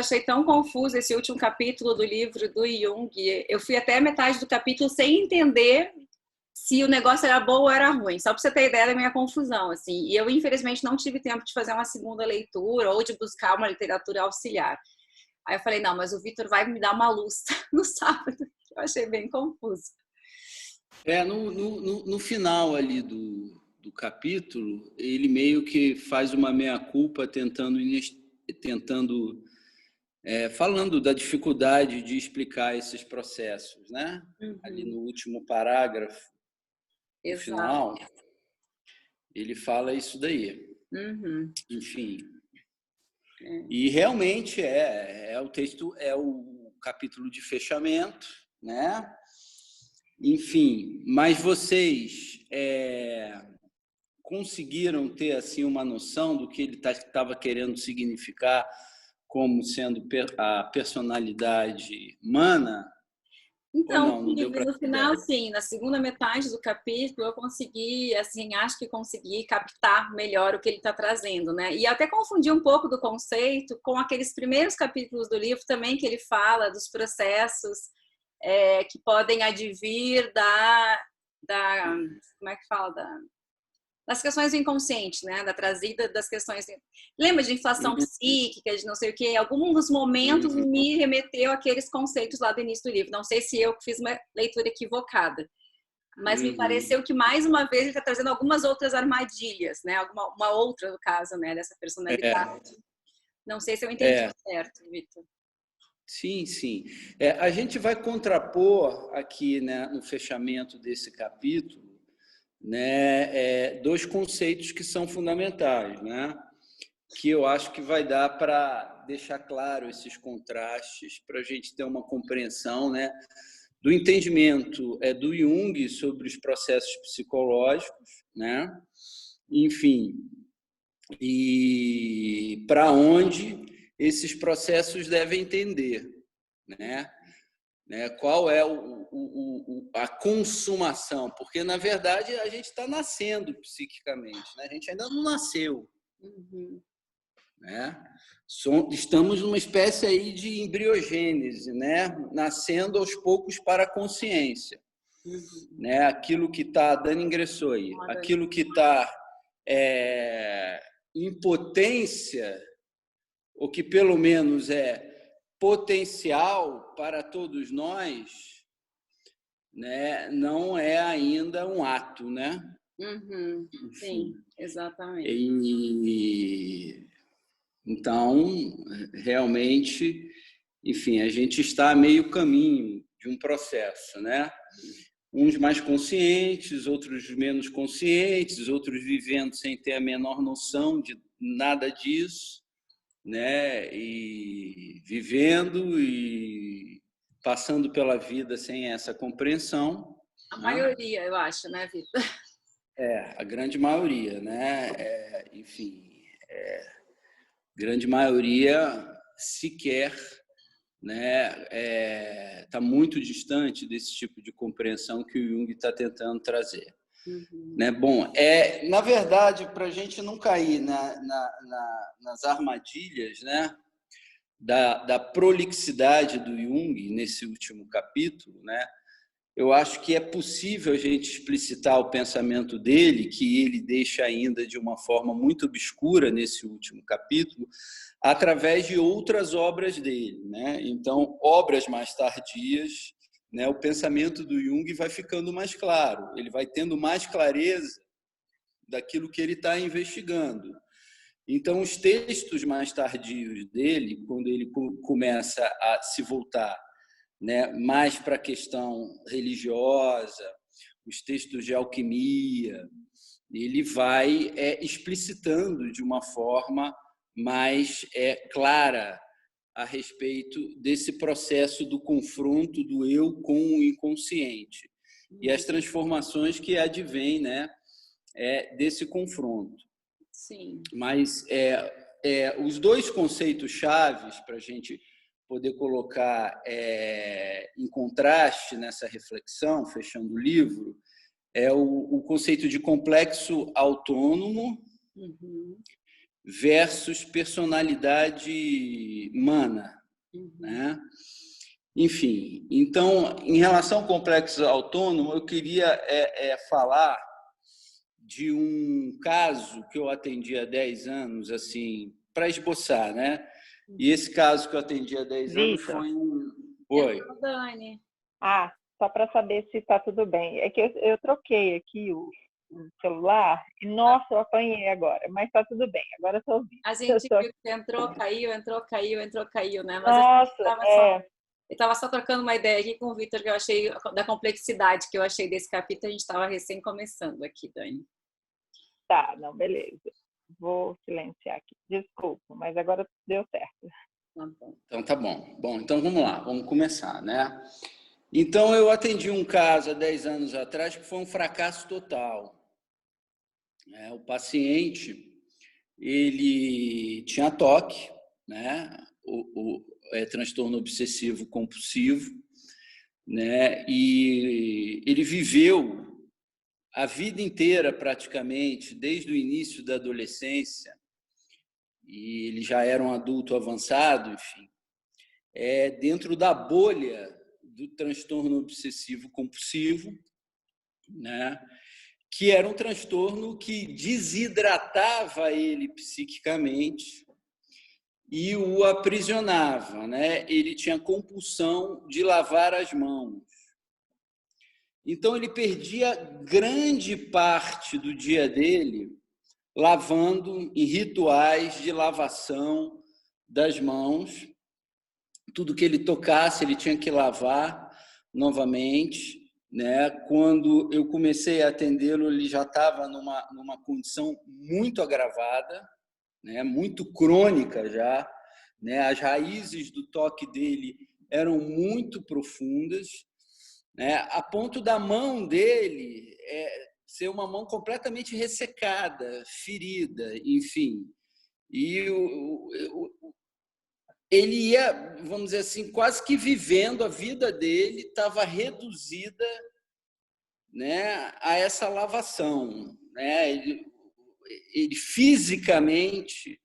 achei tão confuso esse último capítulo do livro do Jung. Eu fui até a metade do capítulo sem entender se o negócio era bom ou era ruim. Só para você ter ideia da minha confusão, assim. E eu, infelizmente, não tive tempo de fazer uma segunda leitura ou de buscar uma literatura auxiliar. Aí eu falei, não, mas o Vitor vai me dar uma luz no sábado. Eu achei bem confuso. No final ali do capítulo, ele meio que faz uma meia-culpa falando da dificuldade de explicar esses processos, né? Ali no último parágrafo, no final, ele fala isso daí. Enfim. E realmente o texto, é o capítulo de fechamento, né? Enfim, mas vocês conseguiram ter assim uma noção do que ele estava querendo significar como sendo a personalidade humana? Então, no final, sim, na segunda metade do capítulo, eu consegui, assim, acho que consegui captar melhor o que ele está trazendo, né? E até confundi um pouco do conceito com aqueles primeiros capítulos do livro também, que ele fala dos processos que podem advir como é que fala? Das questões do inconsciente, né? Da trazida das questões. Lembra de inflação psíquica, de não sei o quê? Algum dos momentos me remeteu àqueles conceitos lá do início do livro. Não sei se eu fiz uma leitura equivocada, mas me pareceu que, mais uma vez, ele está trazendo algumas outras armadilhas, né? Uma outra, no caso, né? Dessa personalidade. Não sei se eu entendi certo, Vitor. Sim, sim. A gente vai contrapor aqui, né, no fechamento desse capítulo, né, dois conceitos que são fundamentais, né, que eu acho que vai dar para deixar claro esses contrastes, para a gente ter uma compreensão, né, do entendimento do Jung sobre os processos psicológicos, né, enfim, e para onde esses processos devem tender, né? Qual é a consumação? Porque, na verdade, a gente está nascendo psiquicamente, né? A gente ainda não nasceu. Né? Estamos numa espécie aí de embriogênese, né? Nascendo aos poucos para a consciência. Né? Aquilo que está... A Dani ingressou aí. Aquilo que está em potência, ou que pelo menos é potencial para todos nós, né, não é ainda um ato, né? Sim, exatamente. Então, realmente, enfim, a gente está a meio caminho de um processo, né? Uns mais conscientes, outros menos conscientes, outros vivendo sem ter a menor noção de nada disso, né? E vivendo e passando pela vida sem essa compreensão. A maioria, eu acho, né, Vitor? A grande maioria, né? Enfim, grande maioria sequer, né? Tá muito distante desse tipo de compreensão que o Jung está tentando trazer. Né? Bom, na verdade, para a gente não cair nas armadilhas, né, da prolixidade do Jung nesse último capítulo, né, eu acho que é possível a gente explicitar o pensamento dele, que ele deixa ainda de uma forma muito obscura nesse último capítulo, através de outras obras dele, né? Então, obras mais tardias, né, o pensamento do Jung vai ficando mais claro, ele vai tendo mais clareza daquilo que ele está investigando. Então, os textos mais tardios dele, quando ele começa a se voltar, né, mais para a questão religiosa, os textos de alquimia, ele vai explicitando de uma forma mais clara a respeito desse processo do confronto do eu com o inconsciente e as transformações que advêm, né, desse confronto. Sim. Mas os dois conceitos chaves para a gente poder colocar em contraste nessa reflexão, fechando o livro, é o conceito de complexo autônomo versus personalidade mana, né? Enfim, então, em relação ao complexo autônomo, eu queria falar de um caso que eu atendi há 10 anos, assim, para esboçar, né? E esse caso que eu atendi há 10 anos Vitor. foi um... Oi. Dani. Só para saber se está tudo bem. É que eu troquei aqui o celular e, nossa, eu apanhei agora, mas está tudo bem, agora estou ouvindo. A gente viu que entrou, caiu, né? Mas Nossa, eu estava só trocando uma ideia aqui com o Vitor, que eu achei, da complexidade que eu achei desse capítulo, a gente estava recém começando aqui, Dani. Tá, não, beleza. Vou silenciar aqui. Desculpa, mas agora deu certo. Então tá bom. Bom, então vamos lá, vamos começar, né? Então eu atendi um caso há 10 anos atrás que foi um fracasso total. O paciente, ele tinha TOC, né? Transtorno obsessivo compulsivo, né? E ele viveu a vida inteira, praticamente, desde o início da adolescência, e ele já era um adulto avançado, enfim, dentro da bolha do transtorno obsessivo compulsivo, né? Que era um transtorno que desidratava ele psiquicamente e o aprisionava, né? Ele tinha compulsão de lavar as mãos. Então, ele perdia grande parte do dia dele lavando em rituais de lavação das mãos. Tudo que ele tocasse, ele tinha que lavar novamente, né? Quando eu comecei a atendê-lo, ele já estava numa condição muito agravada, né? Muito crônica já, né? As raízes do toque dele eram muito profundas, né? A ponto da mão dele ser uma mão completamente ressecada, ferida, enfim. E ele ia, vamos dizer assim, quase que vivendo a vida dele, estava reduzida, né, a essa lavação, né? Ele fisicamente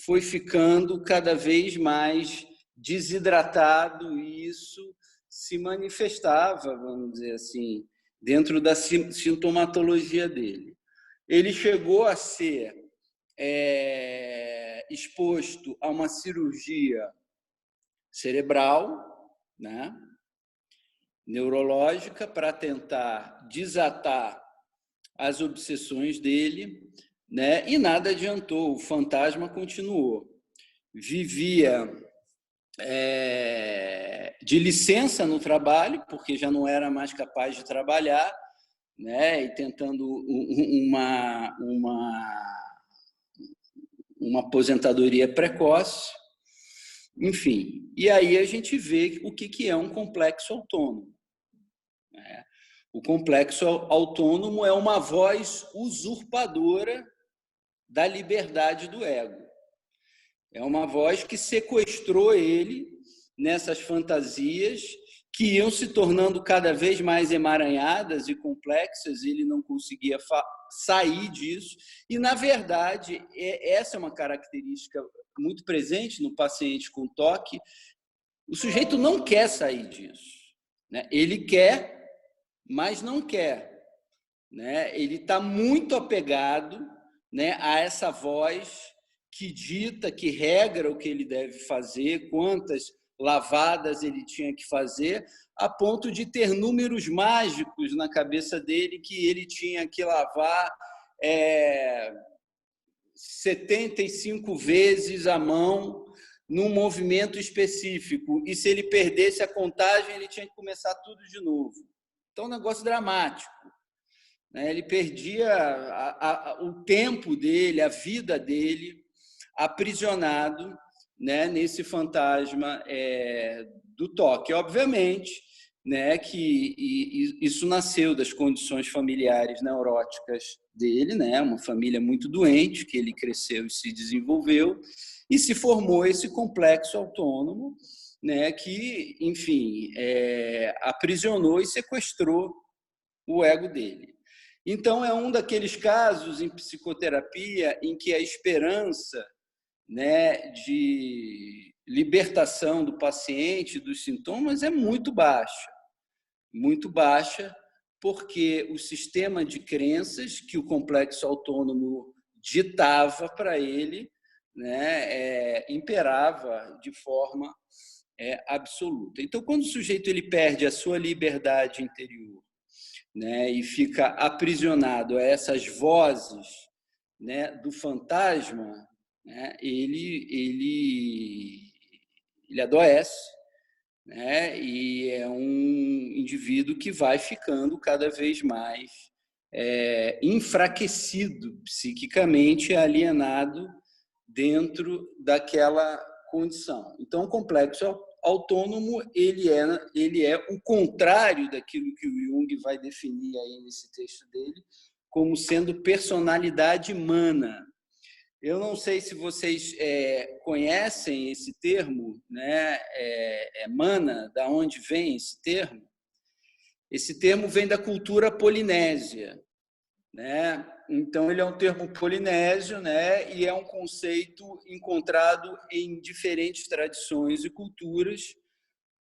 foi ficando cada vez mais desidratado e isso se manifestava, vamos dizer assim, dentro da sintomatologia dele. Ele chegou a ser exposto a uma cirurgia cerebral, né, neurológica, para tentar desatar as obsessões dele, né, e nada adiantou, o fantasma continuou. Vivia de licença no trabalho, porque já não era mais capaz de trabalhar, né, e tentando uma aposentadoria precoce, enfim. E aí a gente vê o que é um complexo autônomo. O complexo autônomo é uma voz usurpadora da liberdade do ego. É uma voz que sequestrou ele nessas fantasias que iam se tornando cada vez mais emaranhadas e complexas, ele não conseguia sair disso. E, na verdade, essa é uma característica muito presente no paciente com TOC. O sujeito não quer sair disso, né? Ele quer, mas não quer, né? Ele está muito apegado, né, a essa voz que dita, que regra o que ele deve fazer, quantas lavadas ele tinha que fazer, a ponto de ter números mágicos na cabeça dele que ele tinha que lavar 75 vezes a mão num movimento específico. E se ele perdesse a contagem, ele tinha que começar tudo de novo. Então, um negócio dramático. Ele perdia o tempo dele, a vida dele, aprisionado, né, nesse fantasma do toque. Obviamente, né, que isso nasceu das condições familiares neuróticas dele, né, uma família muito doente, que ele cresceu e se desenvolveu, e se formou esse complexo autônomo, né, que, enfim, aprisionou e sequestrou o ego dele. Então, é um daqueles casos em psicoterapia em que a esperança, né, de libertação do paciente dos sintomas é muito baixa, porque o sistema de crenças que o complexo autônomo ditava para ele, né, imperava de forma absoluta. Então, quando o sujeito ele perde a sua liberdade interior, né, e fica aprisionado a essas vozes, né, do fantasma, né, ele adoece, né, e é um indivíduo que vai ficando cada vez mais enfraquecido psiquicamente, alienado dentro daquela condição. Então, o complexo autônomo ele é o contrário daquilo que o Jung vai definir aí nesse texto dele como sendo personalidade mana. Eu não sei se vocês conhecem esse termo, né? Mana, da onde vem esse termo? Esse termo vem da cultura polinésia, né? Então, ele é um termo polinésio, né? E é um conceito encontrado em diferentes tradições e culturas.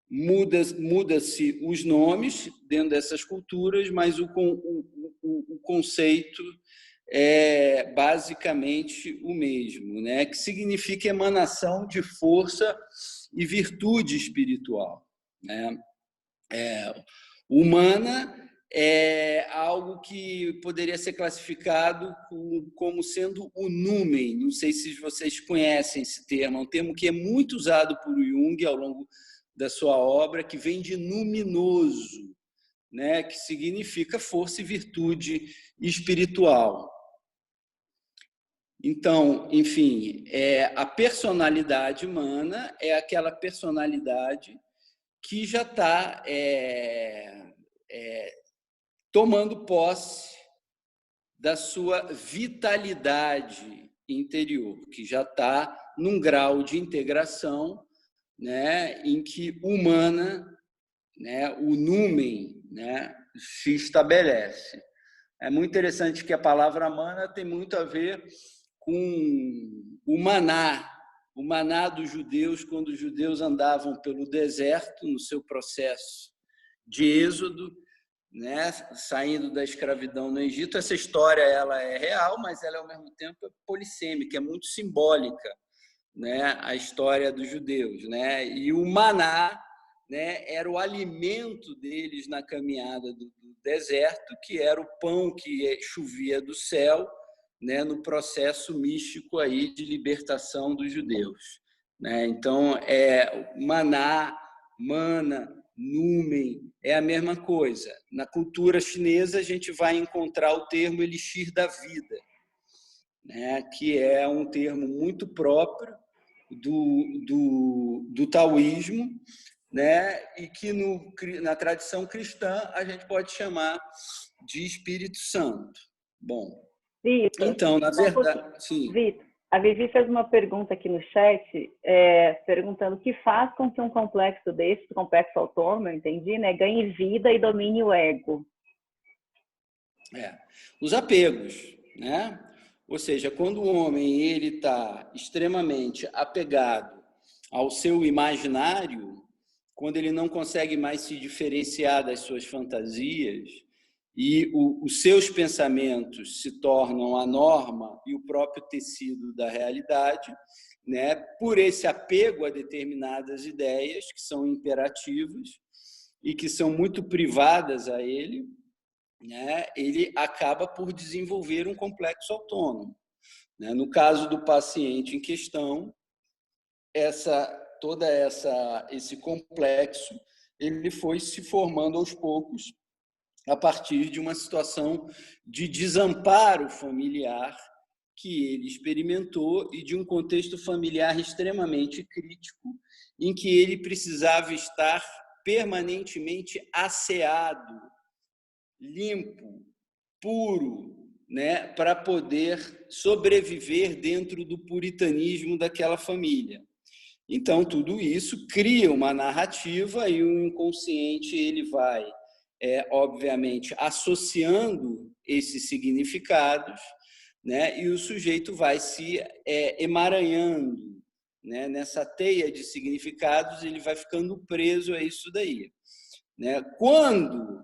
Muda-se os nomes dentro dessas culturas, mas o conceito é basicamente o mesmo, né? Que significa emanação de força e virtude espiritual, né? Humana é algo que poderia ser classificado como sendo o numen. Não sei se vocês conhecem esse termo, é um termo que é muito usado por Jung ao longo da sua obra, que vem de luminoso, né? Que significa força e virtude espiritual. Então, enfim, a personalidade humana é aquela personalidade que já está tomando posse da sua vitalidade interior, que já está num grau de integração, né, em que humana, né, o numen, né, se estabelece. É muito interessante que a palavra mana tem muito a ver com o maná dos judeus, quando os judeus andavam pelo deserto, no seu processo de êxodo, né, saindo da escravidão no Egito. Essa história ela é real, mas ela, ao mesmo tempo, é polissêmica, é muito simbólica, né, a história dos judeus, né? E o maná, né, era o alimento deles na caminhada do deserto, que era o pão que chovia do céu, né, no processo místico aí de libertação dos judeus, né? Então, maná, mana, numen, é a mesma coisa. Na cultura chinesa, a gente vai encontrar o termo elixir da vida, né, que é um termo muito próprio do taoísmo, né, e que na tradição cristã a gente pode chamar de Espírito Santo. Bom, Vitor, então, na verdade, sim. Vitor, a Vivi fez uma pergunta aqui no chat, perguntando o que faz com que um complexo desse, complexo autônomo, eu entendi, né, ganhe vida e domine o ego. Os apegos, né? Ou seja, quando o homem ele está extremamente apegado ao seu imaginário, quando ele não consegue mais se diferenciar das suas fantasias e os seus pensamentos se tornam a norma e o próprio tecido da realidade, né? Por esse apego a determinadas ideias que são imperativas e que são muito privadas a ele, né, ele acaba por desenvolver um complexo autônomo, né? No caso do paciente em questão, esse complexo ele foi se formando aos poucos a partir de uma situação de desamparo familiar que ele experimentou e de um contexto familiar extremamente crítico em que ele precisava estar permanentemente asseado, limpo, puro, né, para poder sobreviver dentro do puritanismo daquela família. Então, tudo isso cria uma narrativa e o inconsciente ele vai obviamente, associando esses significados, né? E o sujeito vai se emaranhando, né? Nessa teia de significados, ele vai ficando preso a isso daí, né? Quando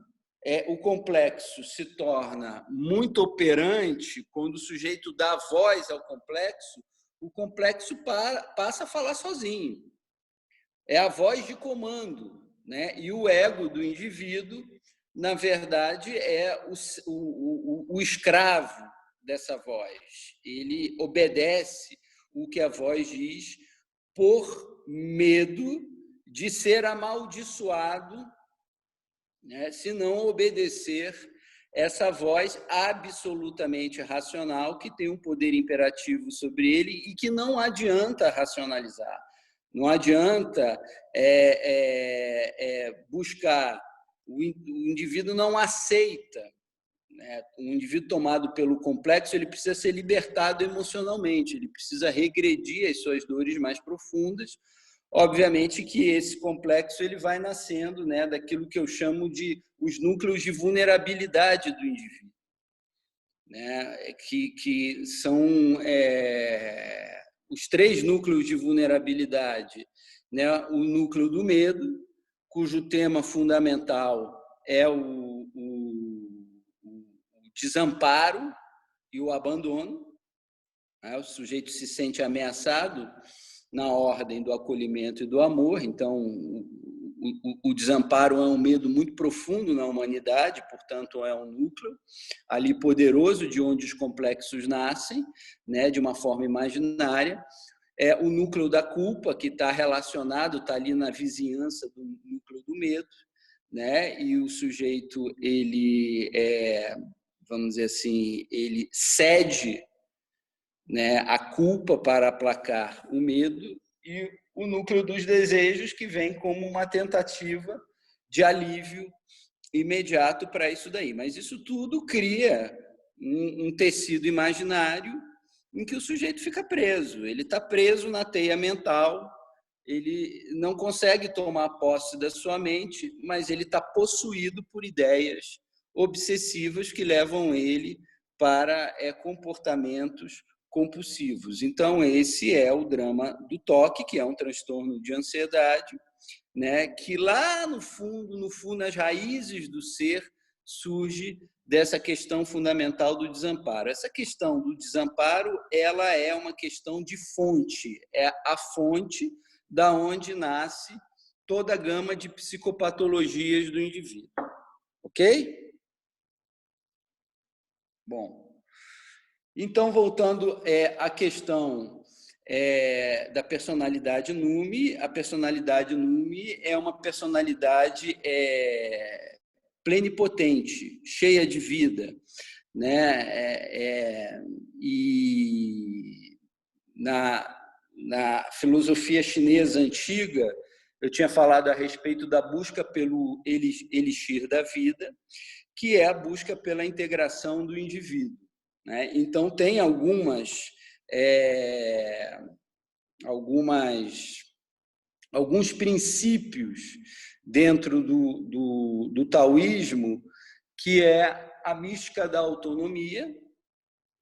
o complexo se torna muito operante, quando o sujeito dá voz ao complexo, o complexo passa a falar sozinho. É a voz de comando, né? E o ego do indivíduo, na verdade, é o escravo dessa voz. Ele obedece o que a voz diz por medo de ser amaldiçoado, né? Se não obedecer essa voz absolutamente racional, que tem um poder imperativo sobre ele e que não adianta racionalizar. Não adianta buscar. O indivíduo não aceita, né? Um indivíduo tomado pelo complexo, ele precisa ser libertado emocionalmente, ele precisa regredir as suas dores mais profundas. Obviamente que esse complexo ele vai nascendo, né, daquilo que eu chamo de os núcleos de vulnerabilidade do indivíduo, né, que são os 3 núcleos de vulnerabilidade, né? O núcleo do medo, cujo tema fundamental é o desamparo e o abandono, né? O sujeito se sente ameaçado na ordem do acolhimento e do amor. Então, o desamparo é um medo muito profundo na humanidade, portanto, é um núcleo ali poderoso de onde os complexos nascem, né, de uma forma imaginária. É o núcleo da culpa, que está relacionado, está ali na vizinhança do núcleo do medo, né? E o sujeito, ele vamos dizer assim, ele cede, né, a culpa para aplacar o medo, e o núcleo dos desejos, que vem como uma tentativa de alívio imediato para isso daí. Mas isso tudo cria um tecido imaginário em que o sujeito fica preso. Ele está preso na teia mental, ele não consegue tomar posse da sua mente, mas ele está possuído por ideias obsessivas que levam ele para comportamentos compulsivos. Então, esse é o drama do toque, que é um transtorno de ansiedade, né, que lá no fundo, nas raízes do ser, surge dessa questão fundamental do desamparo. Essa questão do desamparo, ela é uma questão de fonte, é a fonte da onde nasce toda a gama de psicopatologias do indivíduo. Ok? Bom, então, voltando à questão da personalidade Numi, a personalidade Numi é uma personalidade plenipotente, cheia de vida, né? E na filosofia chinesa antiga, eu tinha falado a respeito da busca pelo elixir da vida, que é a busca pela integração do indivíduo, né? Então, tem alguns princípios dentro do taoísmo, que é a mística da autonomia,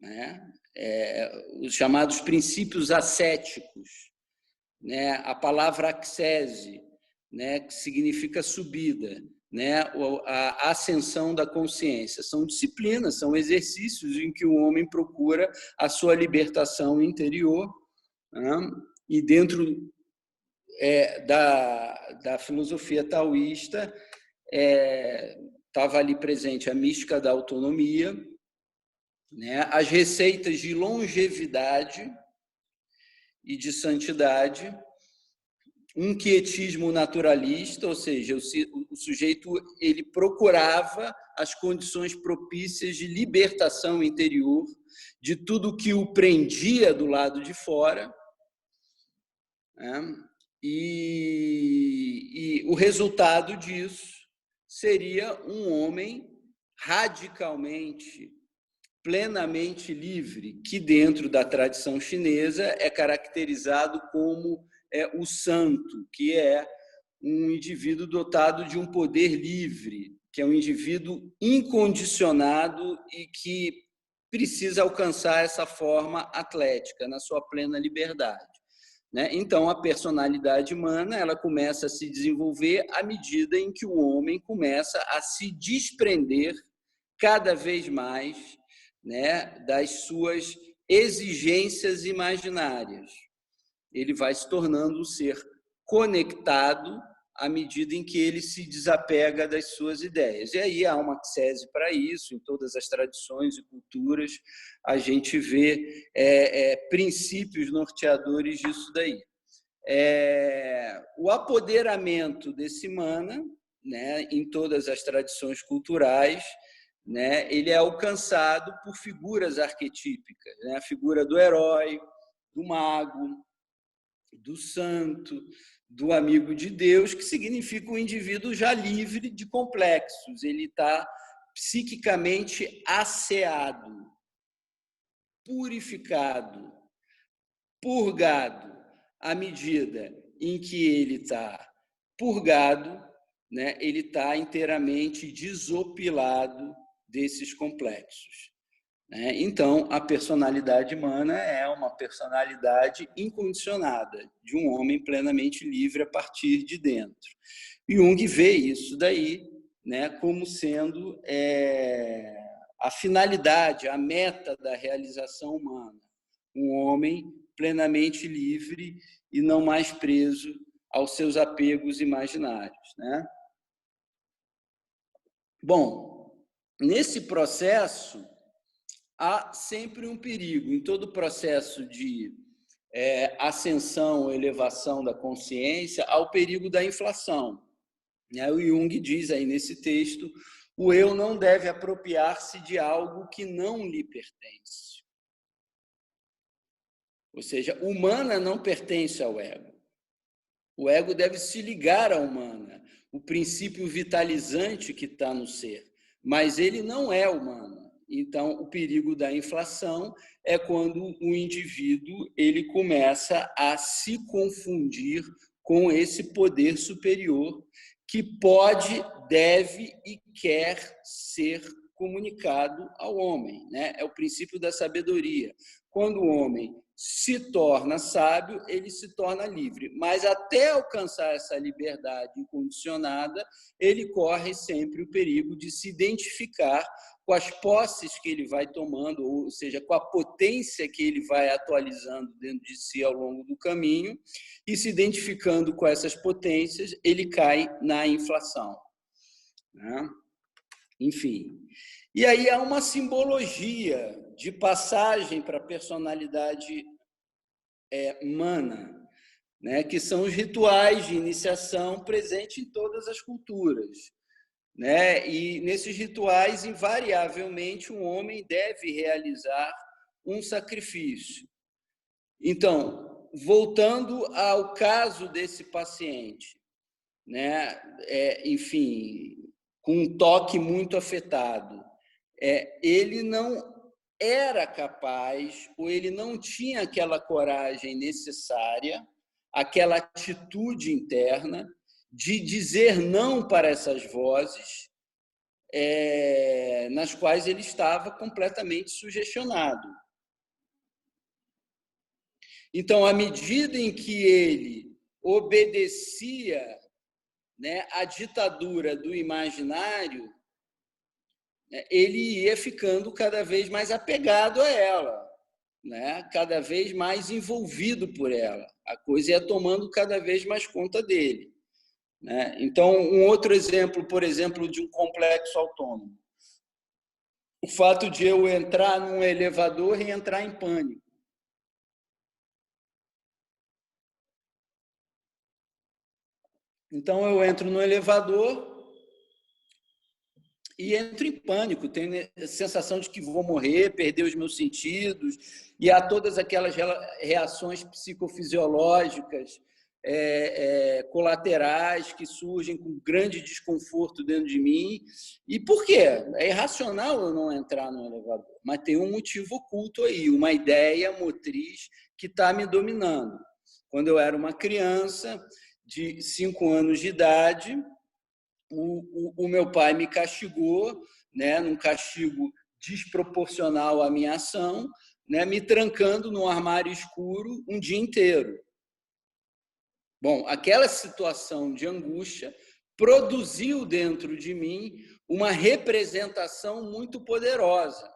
né? Os chamados princípios ascéticos, né? A palavra ascese, né? Que significa subida, né? A ascensão da consciência. São disciplinas, são exercícios em que o homem procura a sua libertação interior, né? E dentro da filosofia taoísta estava ali presente a mística da autonomia, né? As receitas de longevidade e de santidade, um quietismo naturalista, ou seja, o sujeito ele procurava as condições propícias de libertação interior de tudo que o prendia do lado de fora, né? E o resultado disso seria um homem radicalmente, plenamente livre, que dentro da tradição chinesa é caracterizado como o santo, que é um indivíduo dotado de um poder livre, que é um indivíduo incondicionado e que precisa alcançar essa forma atlética na sua plena liberdade, né? Então, a personalidade humana ela começa a se desenvolver à medida em que o homem começa a se desprender cada vez mais, né, das suas exigências imaginárias. Ele vai se tornando um ser conectado à medida em que ele se desapega das suas ideias. E aí há uma tese para isso, em todas as tradições e culturas, a gente vê princípios norteadores disso daí. O apoderamento desse mana, né, em todas as tradições culturais, né, ele é alcançado por figuras arquetípicas, né, a figura do herói, do mago, do santo, do amigo de Deus, que significa um indivíduo já livre de complexos. Ele está psiquicamente asseado, purificado, purgado. À medida em que ele está purgado, né, ele está inteiramente desopilado desses complexos. Então, a personalidade humana é uma personalidade incondicionada, de um homem plenamente livre a partir de dentro. Jung vê isso daí, né, como sendo a finalidade, a meta da realização humana. Um homem plenamente livre e não mais preso aos seus apegos imaginários, né? Bom, nesse processo, há sempre um perigo. Em todo processo de ascensão ou elevação da consciência, há o perigo da inflação. O Jung diz aí nesse texto, o eu não deve apropriar-se de algo que não lhe pertence. Ou seja, humana não pertence ao ego. O ego deve se ligar à humana, o princípio vitalizante que está no ser, mas ele não é humano. Então, o perigo da inflação é quando o indivíduo ele começa a se confundir com esse poder superior que pode, deve e quer ser comunicado ao homem, né? É o princípio da sabedoria. Quando o homem se torna sábio, ele se torna livre. Mas até alcançar essa liberdade incondicionada, ele corre sempre o perigo de se identificar com as posses que ele vai tomando, ou seja, com a potência que ele vai atualizando dentro de si ao longo do caminho, e se identificando com essas potências, ele cai na inflação, né? Enfim. E aí há uma simbologia de passagem para a personalidade humana, né, que são os rituais de iniciação presentes em todas as culturas, né? E nesses rituais, invariavelmente, um homem deve realizar um sacrifício. Então, voltando ao caso desse paciente, né, enfim, com um toque muito afetado, ele não era capaz, ou ele não tinha aquela coragem necessária, aquela atitude interna de dizer não para essas vozes nas quais ele estava completamente sugestionado. Então, à medida em que ele obedecia, né, à ditadura do imaginário, ele ia ficando cada vez mais apegado a ela, né? Cada vez mais envolvido por ela. A coisa ia tomando cada vez mais conta dele, né? Então, um outro exemplo, por exemplo, de um complexo autônomo. O fato de eu entrar num elevador e entrar em pânico. Então, eu entro no elevador e entro em pânico, tenho a sensação de que vou morrer, perder os meus sentidos, e há todas aquelas reações psicofisiológicas colaterais que surgem com grande desconforto dentro de mim. E por quê? É irracional eu não entrar no elevador, mas tem um motivo oculto aí, uma ideia motriz que está me dominando. Quando eu era uma criança de 5 anos de idade, o meu pai me castigou, né, num castigo desproporcional à minha ação, né, me trancando num armário escuro um dia inteiro. Bom, aquela situação de angústia produziu dentro de mim uma representação muito poderosa.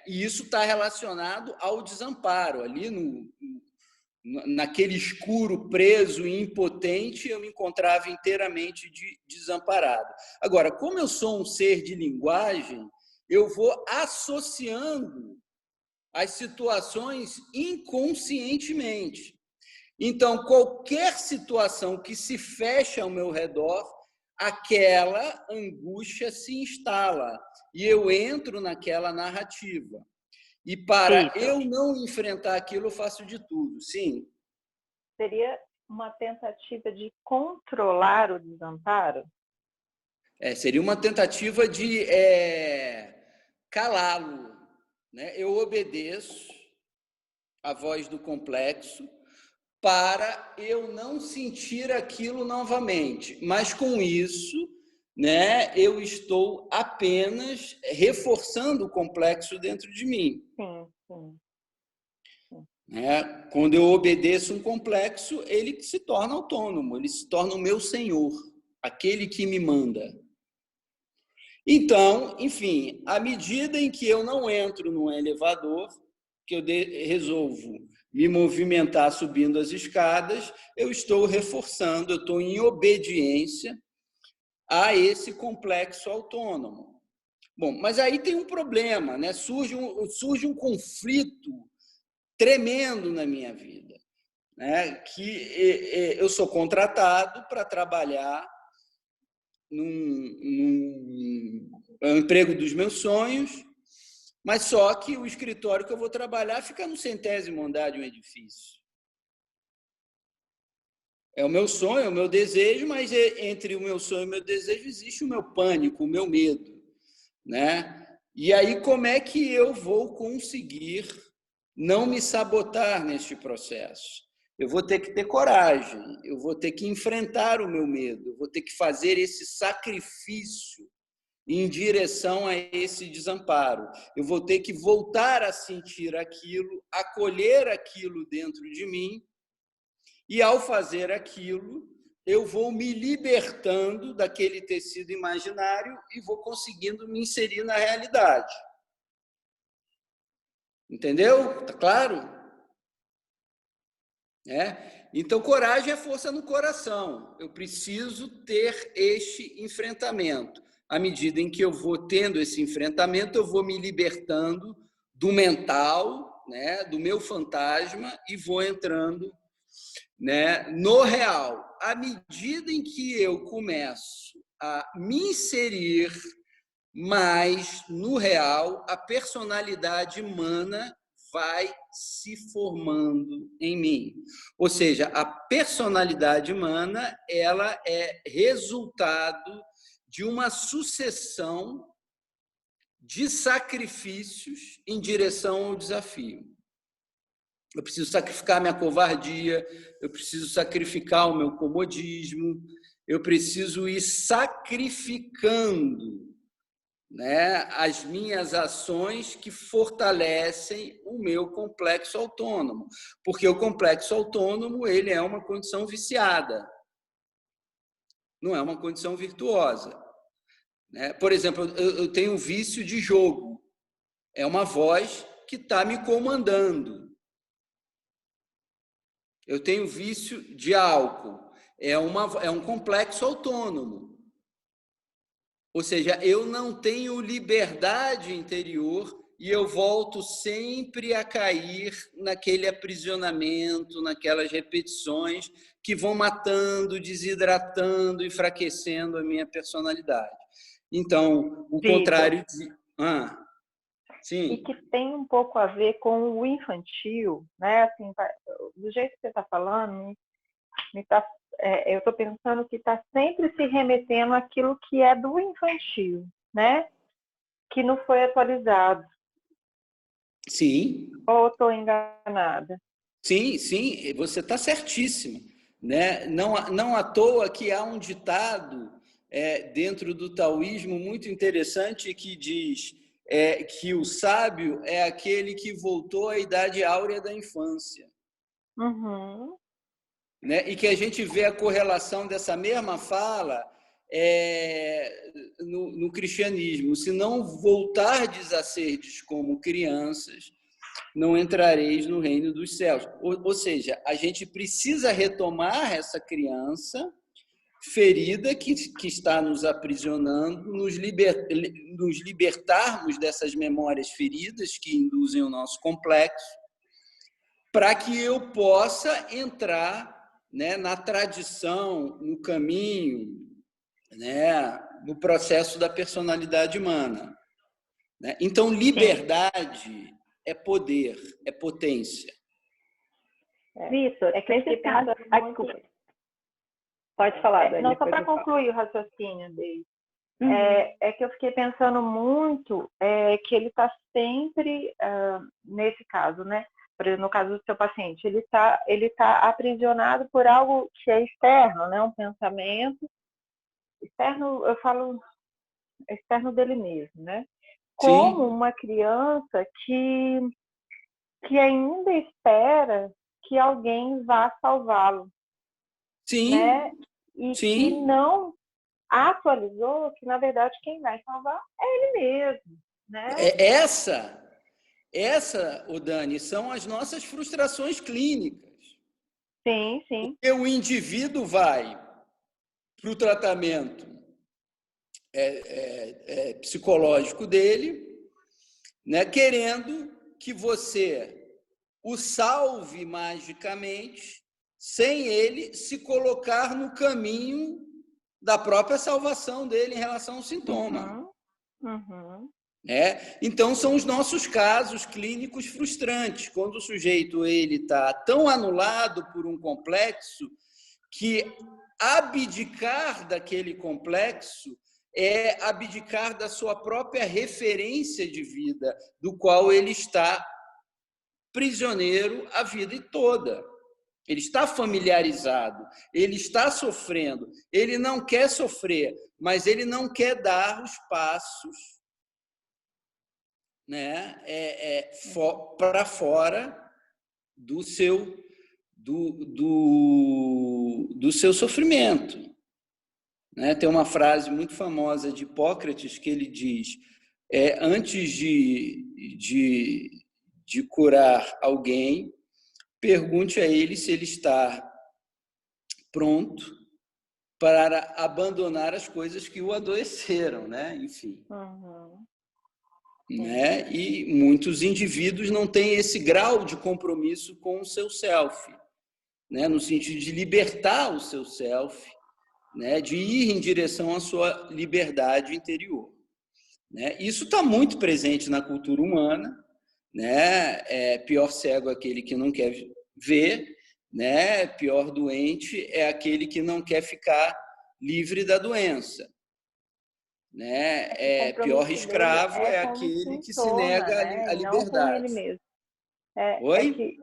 E isso está relacionado ao desamparo. Ali naquele escuro, preso e impotente, eu me encontrava inteiramente desamparado. Agora, como eu sou um ser de linguagem, eu vou associando as situações inconscientemente. Então, qualquer situação que se fecha ao meu redor, aquela angústia se instala e eu entro naquela narrativa. E para eu não enfrentar aquilo, eu faço de tudo. Sim. Seria uma tentativa de controlar o desamparo? Seria uma tentativa de calá-lo, né? Eu obedeço a voz do complexo para eu não sentir aquilo novamente. Mas com isso, né, eu estou apenas reforçando o complexo dentro de mim. Sim. Quando eu obedeço um complexo, ele se torna autônomo, ele se torna o meu senhor, aquele que me manda. Então, enfim, à medida em que eu não entro num elevador, que eu resolvo me movimentar subindo as escadas, eu estou reforçando, eu estou em obediência a esse complexo autônomo. Bom, mas aí tem um problema, né? Surge um conflito tremendo na minha vida, né? Que eu sou contratado para trabalhar num emprego dos meus sonhos, mas só que o escritório que eu vou trabalhar fica no 100º andar de um edifício. É o meu sonho, é o meu desejo, mas entre o meu sonho e o meu desejo existe o meu pânico, o meu medo, né? E aí, como é que eu vou conseguir não me sabotar neste processo? Eu vou ter que ter coragem, eu vou ter que enfrentar o meu medo, eu vou ter que fazer esse sacrifício em direção a esse desamparo. Eu vou ter que voltar a sentir aquilo, acolher aquilo dentro de mim, e ao fazer aquilo, eu vou me libertando daquele tecido imaginário e vou conseguindo me inserir na realidade. Entendeu? Tá claro? Então, coragem é força no coração. Eu preciso ter este enfrentamento. À medida em que eu vou tendo esse enfrentamento, eu vou me libertando do mental, né, do meu fantasma, e vou entrando, né, no real. À medida em que eu começo a me inserir mais no real, a personalidade humana vai se formando em mim. Ou seja, a personalidade humana, ela é resultado de uma sucessão de sacrifícios em direção ao desafio. Eu preciso sacrificar minha covardia, eu preciso sacrificar o meu comodismo, eu preciso ir sacrificando, né, as minhas ações que fortalecem o meu complexo autônomo, porque o complexo autônomo, ele é uma condição viciada, não é uma condição virtuosa, né? Por exemplo, eu tenho um vício de jogo, é uma voz que está me comandando. Eu tenho vício de álcool, é um complexo autônomo. Ou seja, eu não tenho liberdade interior e eu volto sempre a cair naquele aprisionamento, naquelas repetições que vão matando, desidratando, enfraquecendo a minha personalidade. Então, o contrário de... sim. E que tem um pouco a ver com o infantil, né? Assim, do jeito que você está falando, eu estou pensando que está sempre se remetendo àquilo que é do infantil, né? Que não foi atualizado. Sim. Ou estou enganada? Sim, você está certíssima. né? Não à toa que há um ditado dentro do taoísmo muito interessante que diz que o sábio é aquele que voltou à idade áurea da infância. Uhum. Né? E que a gente vê a correlação dessa mesma fala no cristianismo. Se não voltardes a serdes como crianças, não entrareis no reino dos céus. Ou seja, a gente precisa retomar essa criança ferida que está nos aprisionando, nos libertarmos dessas memórias feridas que induzem o nosso complexo, para que eu possa entrar, né, na tradição, no caminho, né, no processo da personalidade humana. Né? Então, liberdade é poder, é potência. Vitor, é que nesse caso... Desculpa. Pode falar, Dani. Não, só para concluir o raciocínio dele. É que eu fiquei pensando muito que ele está sempre, nesse caso, né? Por exemplo, no caso do seu paciente, ele tá aprisionado por algo que é externo, né? Um pensamento externo, eu falo externo dele mesmo, né? Como Sim. uma criança que ainda espera que alguém vá salvá-lo. Sim. Né? E não atualizou que, na verdade, quem vai salvar é ele mesmo. Né? Essa, Dani, são as nossas frustrações clínicas. Sim, sim. Porque o indivíduo vai para o tratamento psicológico dele, né, querendo que você o salve magicamente, sem ele se colocar no caminho da própria salvação dele em relação ao sintoma. Uhum. Então, são os nossos casos clínicos frustrantes, quando o sujeito está tão anulado por um complexo que abdicar daquele complexo é abdicar da sua própria referência de vida, do qual ele está prisioneiro a vida toda. Ele está familiarizado, ele está sofrendo, ele não quer sofrer, mas ele não quer dar os passos, né, para fora do seu sofrimento. Né? Tem uma frase muito famosa de Hipócrates que ele diz: antes de curar alguém, pergunte a ele se ele está pronto para abandonar as coisas que o adoeceram, né? Enfim. Uhum. Né? E muitos indivíduos não têm esse grau de compromisso com o seu self, né? No sentido de libertar o seu self, né? De ir em direção à sua liberdade interior. Né? Isso está muito presente na cultura humana, né? Pior cego é aquele que não quer ver, né? Pior doente é aquele que não quer ficar livre da doença. Né? Pior escravo é aquele que se nega à liberdade. Não com ele mesmo. Oi? Que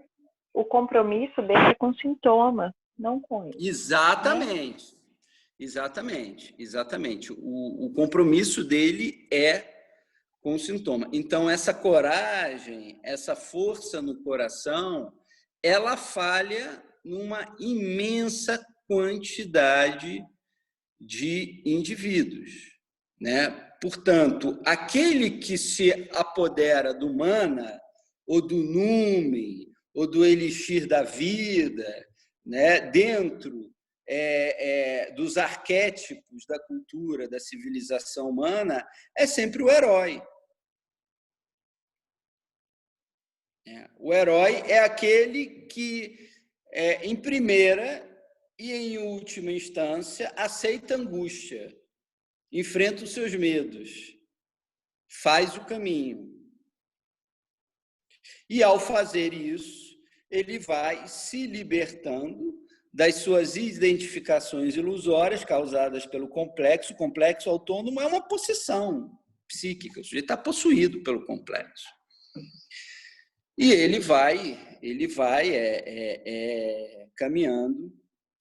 o compromisso dele é com sintoma, não com ele. Exatamente. Né? Exatamente. O compromisso dele é com o sintoma. Então, essa coragem, essa força no coração, ela falha numa imensa quantidade de indivíduos. Né? Portanto, aquele que se apodera do mana, ou do numen, ou do elixir da vida, né? Dentro dos arquétipos da cultura, da civilização humana, é sempre o herói. O herói é aquele que, em primeira e em última instância, aceita a angústia, enfrenta os seus medos, faz o caminho. E, ao fazer isso, ele vai se libertando das suas identificações ilusórias causadas pelo complexo. O complexo autônomo é uma possessão psíquica, o sujeito está possuído pelo complexo. E ele vai caminhando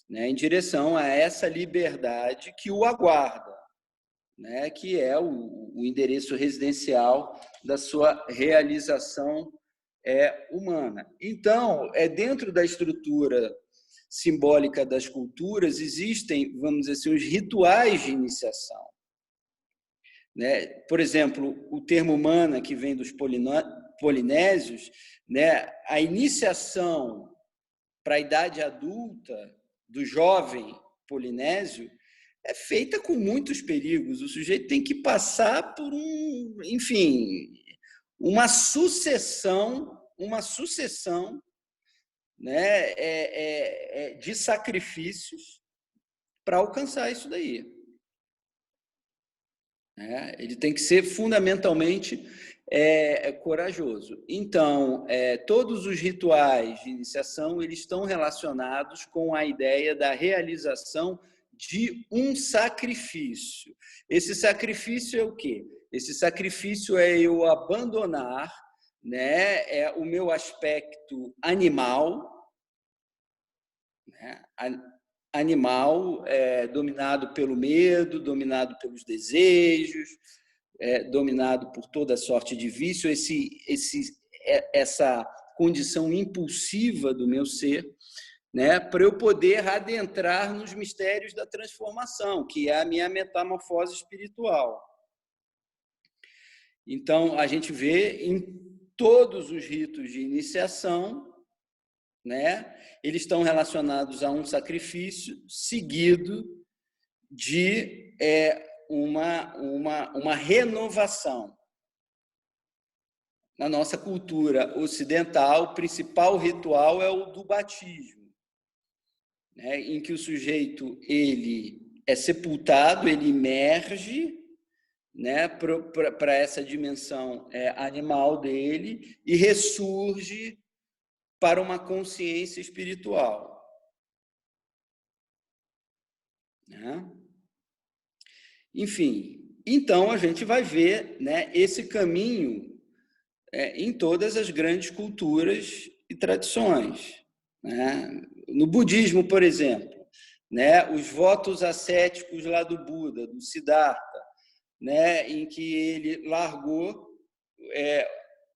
né, em direção a essa liberdade que o aguarda, né, que é o endereço residencial da sua realização humana. Então, dentro da estrutura simbólica das culturas, existem, vamos dizer assim, os rituais de iniciação. Né? Por exemplo, o termo mana, que vem dos polinésios, né? A iniciação para a idade adulta do jovem polinésio é feita com muitos perigos. O sujeito tem que passar por uma sucessão, né, de sacrifícios para alcançar isso daí. Ele tem que ser fundamentalmente corajoso. Então, todos os rituais de iniciação eles estão relacionados com a ideia da realização de um sacrifício. Esse sacrifício é o quê? Esse sacrifício é eu abandonar, né, o meu aspecto animal, né, dominado pelo medo, dominado pelos desejos, dominado por toda sorte de vício, essa condição impulsiva do meu ser, né, para eu poder adentrar nos mistérios da transformação, que é a minha metamorfose espiritual. Então, a gente vê em todos os ritos de iniciação, né, eles estão relacionados a um sacrifício seguido de uma renovação. Na nossa cultura ocidental, o principal ritual é o do batismo, né, em que o sujeito ele é sepultado, ele emerge, né, para essa dimensão animal dele e ressurge para uma consciência espiritual. Né? Enfim, então a gente vai ver, né, esse caminho em todas as grandes culturas e tradições. Né? No budismo, por exemplo, né, os votos ascéticos lá do Buda, do Siddhartha, né, em que ele largou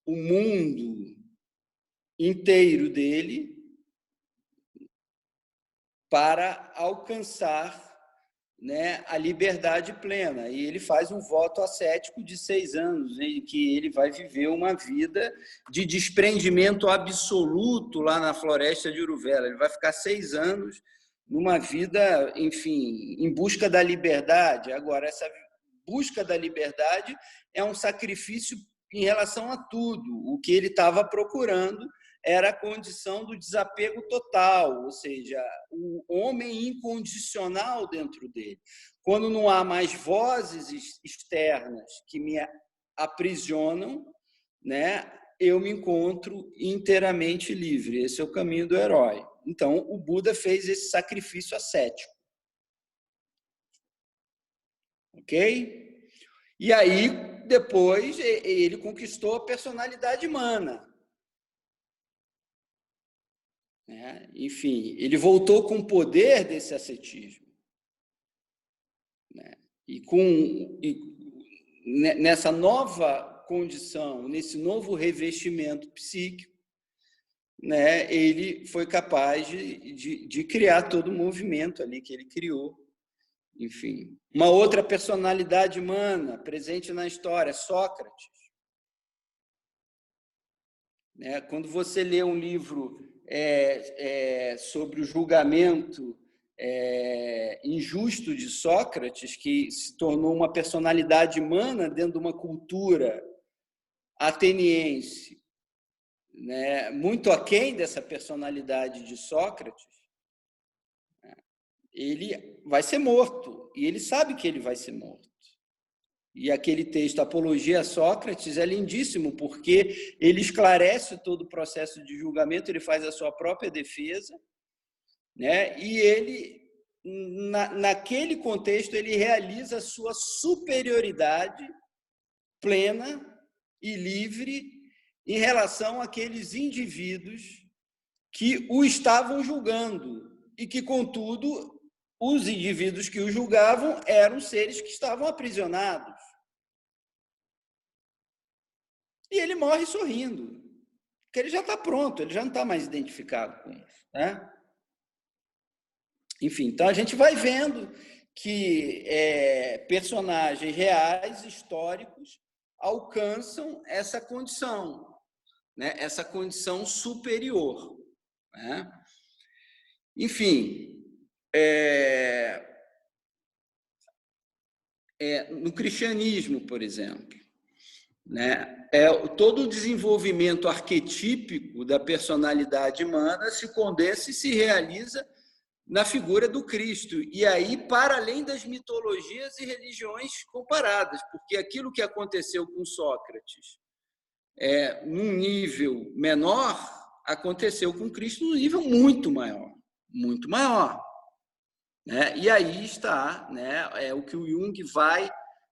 o mundo inteiro dele para alcançar, né, a liberdade plena. E ele faz um voto ascético de 6 anos, em que ele vai viver uma vida de desprendimento absoluto lá na floresta de Uruvela. Ele vai ficar 6 anos numa vida, enfim, em busca da liberdade. Agora, essa busca da liberdade é um sacrifício em relação a tudo. O que ele estava procurando era a condição do desapego total, ou seja, o homem incondicional dentro dele. Quando não há mais vozes externas que me aprisionam, né, eu me encontro inteiramente livre. Esse é o caminho do herói. Então, o Buda fez esse sacrifício ascético. Ok? E aí, depois, ele conquistou a personalidade humana. Enfim, ele voltou com o poder desse ascetismo. E nessa nova condição, nesse novo revestimento psíquico, né, ele foi capaz de criar todo o movimento ali que ele criou. Enfim, uma outra personalidade humana presente na história, Sócrates. Quando você lê um livro sobre o julgamento injusto de Sócrates, que se tornou uma personalidade humana dentro de uma cultura ateniense, né, muito aquém dessa personalidade de Sócrates, ele vai ser morto, e ele sabe que ele vai ser morto. E aquele texto, Apologia a Sócrates, é lindíssimo, porque ele esclarece todo o processo de julgamento, ele faz a sua própria defesa, né? E ele, naquele contexto, ele realiza a sua superioridade plena e livre em relação àqueles indivíduos que o estavam julgando, e que, contudo, os indivíduos que o julgavam eram seres que estavam aprisionados. E ele morre sorrindo, porque ele já está pronto, ele já não está mais identificado com isso, né? Enfim, então a gente vai vendo que personagens reais, históricos, alcançam essa condição, né? Essa condição superior, né? Enfim, no cristianismo, por exemplo, né? Todo o desenvolvimento arquetípico da personalidade humana se condensa e se realiza na figura do Cristo, e aí para além das mitologias e religiões comparadas, porque aquilo que aconteceu com Sócrates num nível menor, aconteceu com Cristo num nível muito maior, né? E aí está, né, o que o Jung vai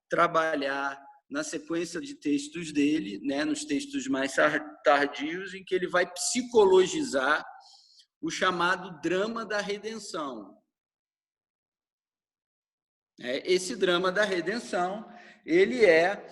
trabalhar na sequência de textos dele, né, nos textos mais tardios, em que ele vai psicologizar o chamado drama da redenção. Esse drama da redenção, ele é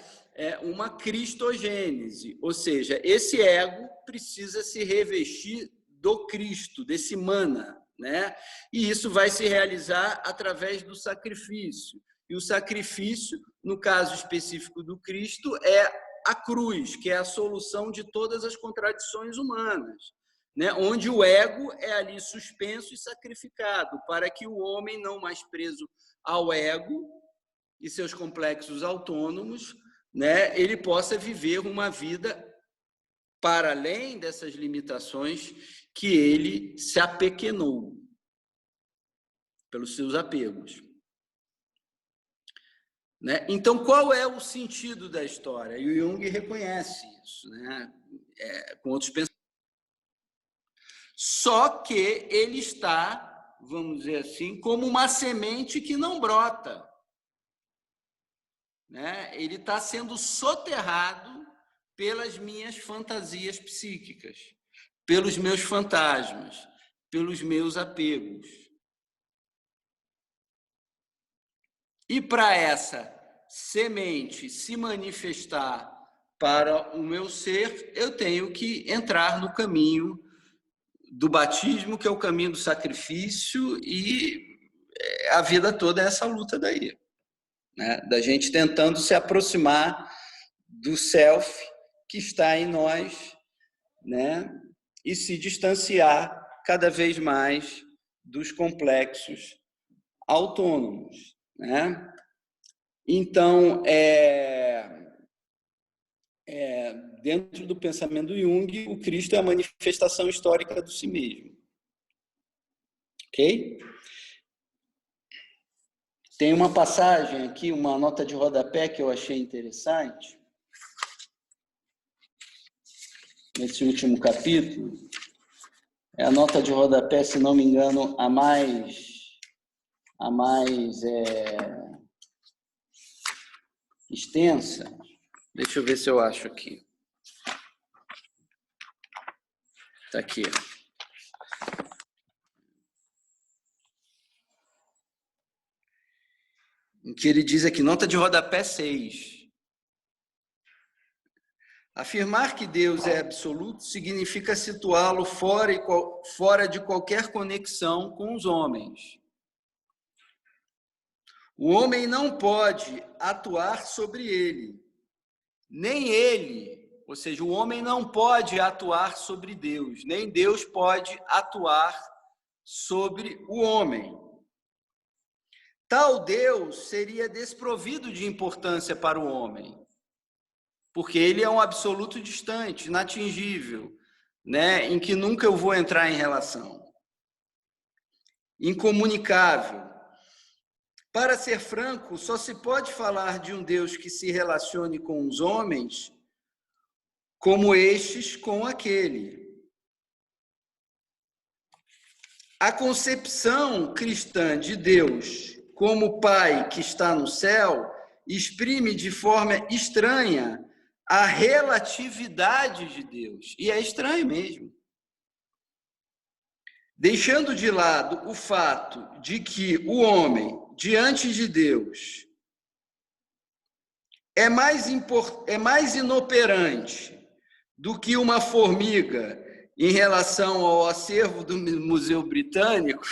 uma cristogênese, ou seja, esse ego precisa se revestir do Cristo, desse mana, né? E isso vai se realizar através do sacrifício. E o sacrifício, no caso específico do Cristo, é a cruz, que é a solução de todas as contradições humanas, né? Onde o ego é ali suspenso e sacrificado, para que o homem, não mais preso ao ego e seus complexos autônomos, né, ele possa viver uma vida para além dessas limitações que ele se apequenou pelos seus apegos, né? Então, qual é o sentido da história? E o Jung reconhece isso, né, com outros pensamentos. Só que ele está, vamos dizer assim, como uma semente que não brota, né? Ele está sendo soterrado pelas minhas fantasias psíquicas, pelos meus fantasmas, pelos meus apegos. E para essa semente se manifestar para o meu ser, eu tenho que entrar no caminho do batismo, que é o caminho do sacrifício, e a vida toda é essa luta daí, né? Da gente tentando se aproximar do self que está em nós, né? E se distanciar cada vez mais dos complexos autônomos, né? Então, dentro do pensamento do Jung, o Cristo é a manifestação histórica do si mesmo. Ok? Tem uma passagem aqui, uma nota de rodapé que eu achei interessante, nesse último capítulo. É a nota de rodapé, se não me engano, a mais extensa. Deixa eu ver se eu acho aqui. Está aqui. Em que ele diz aqui, nota de rodapé 6. Afirmar que Deus é absoluto significa situá-lo fora de qualquer conexão com os homens. O homem não pode atuar sobre ele, nem ele, ou seja, o homem não pode atuar sobre Deus, nem Deus pode atuar sobre o homem. Tal Deus seria desprovido de importância para o homem, porque ele é um absoluto distante, inatingível, né, em que nunca eu vou entrar em relação. Incomunicável. Para ser franco, só se pode falar de um Deus que se relacione com os homens como estes com aquele. A concepção cristã de Deus como Pai que está no céu exprime de forma estranha a relatividade de Deus. E é estranho mesmo. deixando de lado o fato de que o homem, diante de Deus, é mais inoperante do que uma formiga em relação ao acervo do Museu Britânico,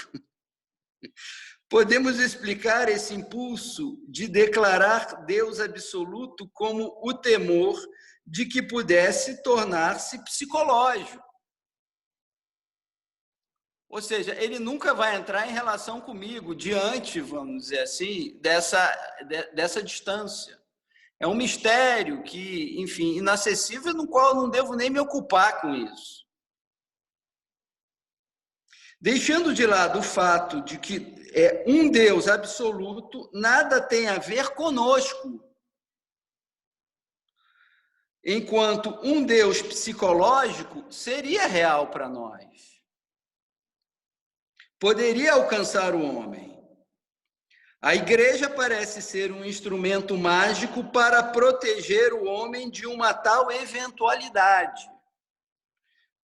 podemos explicar esse impulso de declarar Deus absoluto como o temor de que pudesse tornar-se psicológico. Ou seja, ele nunca vai entrar em relação comigo diante, vamos dizer assim, dessa distância. É um mistério que, enfim, inacessível, no qual eu não devo nem me ocupar com isso. Deixando de lado o fato de que é um Deus absoluto, nada tem a ver conosco. Enquanto um Deus psicológico seria real para nós. Poderia alcançar o homem. A igreja parece ser um instrumento mágico para proteger o homem de uma tal eventualidade.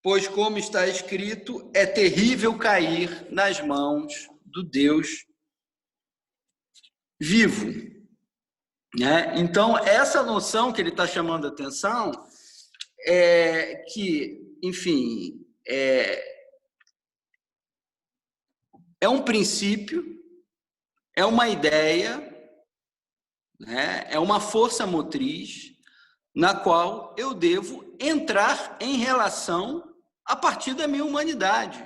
Pois, como está escrito, é terrível cair nas mãos do Deus vivo. Né? Então, essa noção que ele está chamando a atenção é que, enfim, é um princípio, é uma ideia, né? É uma força motriz na qual eu devo entrar em relação a partir da minha humanidade,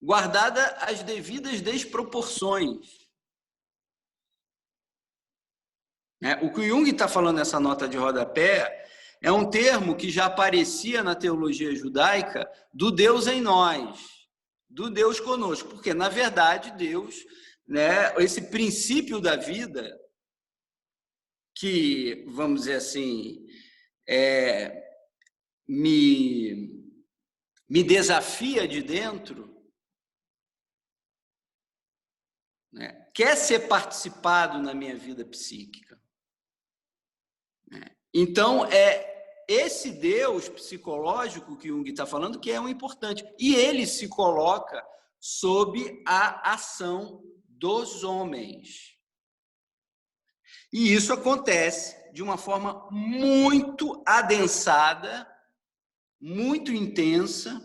guardada as devidas desproporções. O que o Jung está falando nessa nota de rodapé é um termo que já aparecia na teologia judaica do Deus em nós, do Deus conosco, porque, na verdade, Deus, né, esse princípio da vida, que, vamos dizer assim, me desafia de dentro, né, quer ser participado na minha vida psíquica. Então, é esse Deus psicológico que Jung está falando que é o importante. E ele se coloca sob a ação dos homens. E isso acontece de uma forma muito adensada, muito intensa,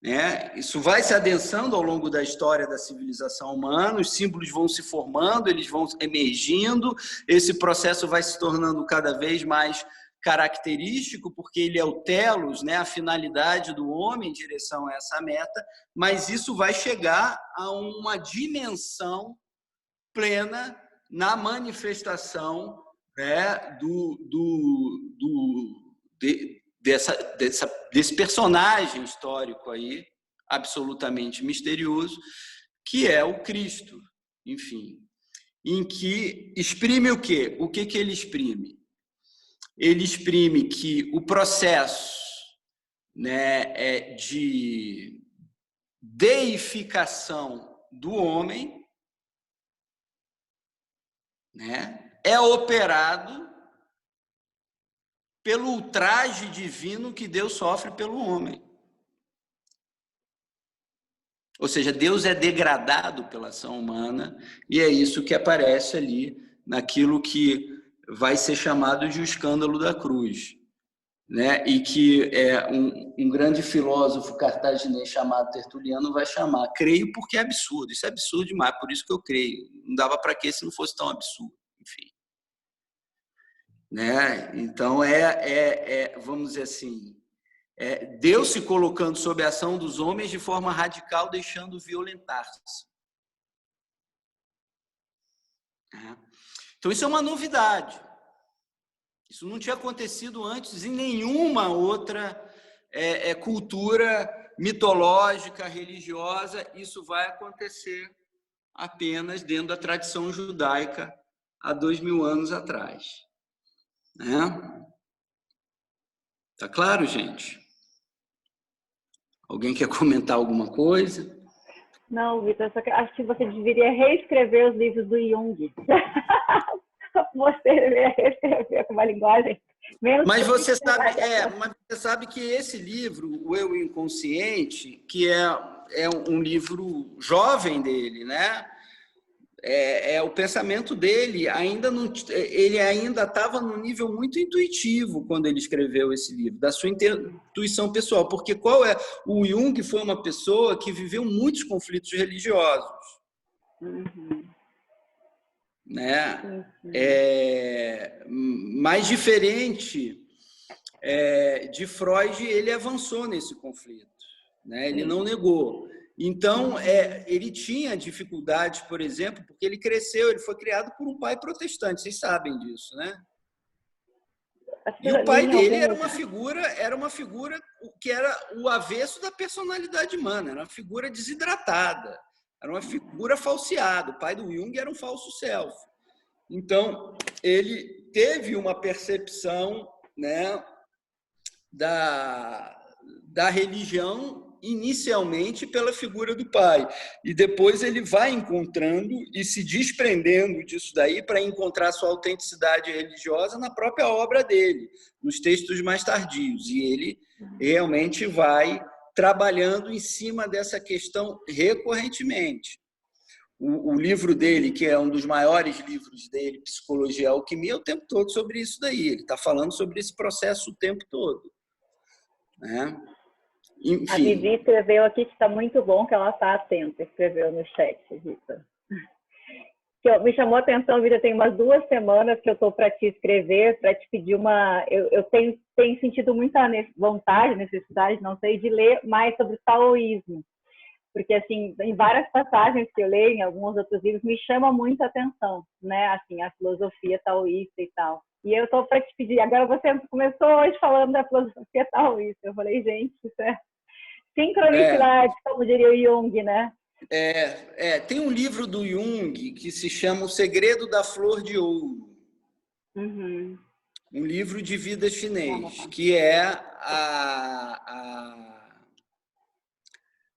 né? Isso vai se adensando ao longo da história da civilização humana, os símbolos vão se formando, eles vão emergindo, esse processo vai se tornando cada vez mais característico, porque ele é o telos, né? A finalidade do homem em direção a essa meta, mas isso vai chegar a uma dimensão plena na manifestação, né, desse personagem histórico aí, absolutamente misterioso, que é o Cristo, enfim, em que exprime o quê? O que ele exprime? Ele exprime que o processo, né, de deificação do homem, né, é operado pelo ultraje divino que Deus sofre pelo homem. Ou seja, Deus é degradado pela ação humana e é isso que aparece ali naquilo que vai ser chamado de o escândalo da cruz, né? E que um grande filósofo cartaginês chamado Tertuliano vai chamar creio porque é absurdo. Isso é absurdo demais, por isso que eu creio. Não dava para quê se não fosse tão absurdo, enfim. Né? Então, vamos dizer assim, Deus se colocando sob a ação dos homens de forma radical, deixando violentar-se. Então, isso é uma novidade. Isso não tinha acontecido antes em nenhuma outra cultura mitológica, religiosa. Isso vai acontecer apenas dentro da tradição judaica há 2000 anos atrás. Tá claro, gente? Alguém quer comentar alguma coisa? Não, Vitor, acho que você deveria reescrever os livros do Jung. Você deveria reescrever com uma linguagem Mas você sabe que esse livro, O Eu Inconsciente, que é um livro jovem dele, né? O pensamento dele ele ainda estava num nível muito intuitivo quando ele escreveu esse livro, da sua intuição pessoal, porque o Jung foi uma pessoa que viveu muitos conflitos religiosos, né? Mais diferente de Freud, ele avançou nesse conflito, né? Ele não negou. Então, ele tinha dificuldades, por exemplo, porque ele foi criado por um pai protestante, vocês sabem disso, né? E o pai dele era uma figura que era o avesso da personalidade humana, era uma figura desidratada, era uma figura falseada. O pai do Jung era um falso self. Então, ele teve uma percepção, né, da religião inicialmente pela figura do pai, e depois ele vai encontrando e se desprendendo disso daí para encontrar sua autenticidade religiosa na própria obra dele, nos textos mais tardios, e ele realmente vai trabalhando em cima dessa questão recorrentemente. O livro dele, que é um dos maiores livros dele, Psicologia e Alquimia, é o tempo todo sobre isso daí, ele está falando sobre esse processo o tempo todo, né? Enfim. A Vivi escreveu aqui que está muito bom, que ela está atenta, escreveu no chat, Rita. Me chamou a atenção, Rita, tem umas 2 semanas que eu estou para te escrever, para te pedir uma... Eu tenho sentido muita vontade, necessidade, não sei, de ler mais sobre o taoísmo. Porque, assim, em várias passagens que eu leio, em alguns outros livros, me chama muito a atenção, né? Assim, a filosofia taoísta e tal. E eu estou para te pedir, agora você começou hoje falando da filosofia taoísta. Eu falei, gente, isso é sincronicidade, como diria o Jung, né? Tem um livro do Jung que se chama O Segredo da Flor de Ouro. Um livro de vida chinês, que é a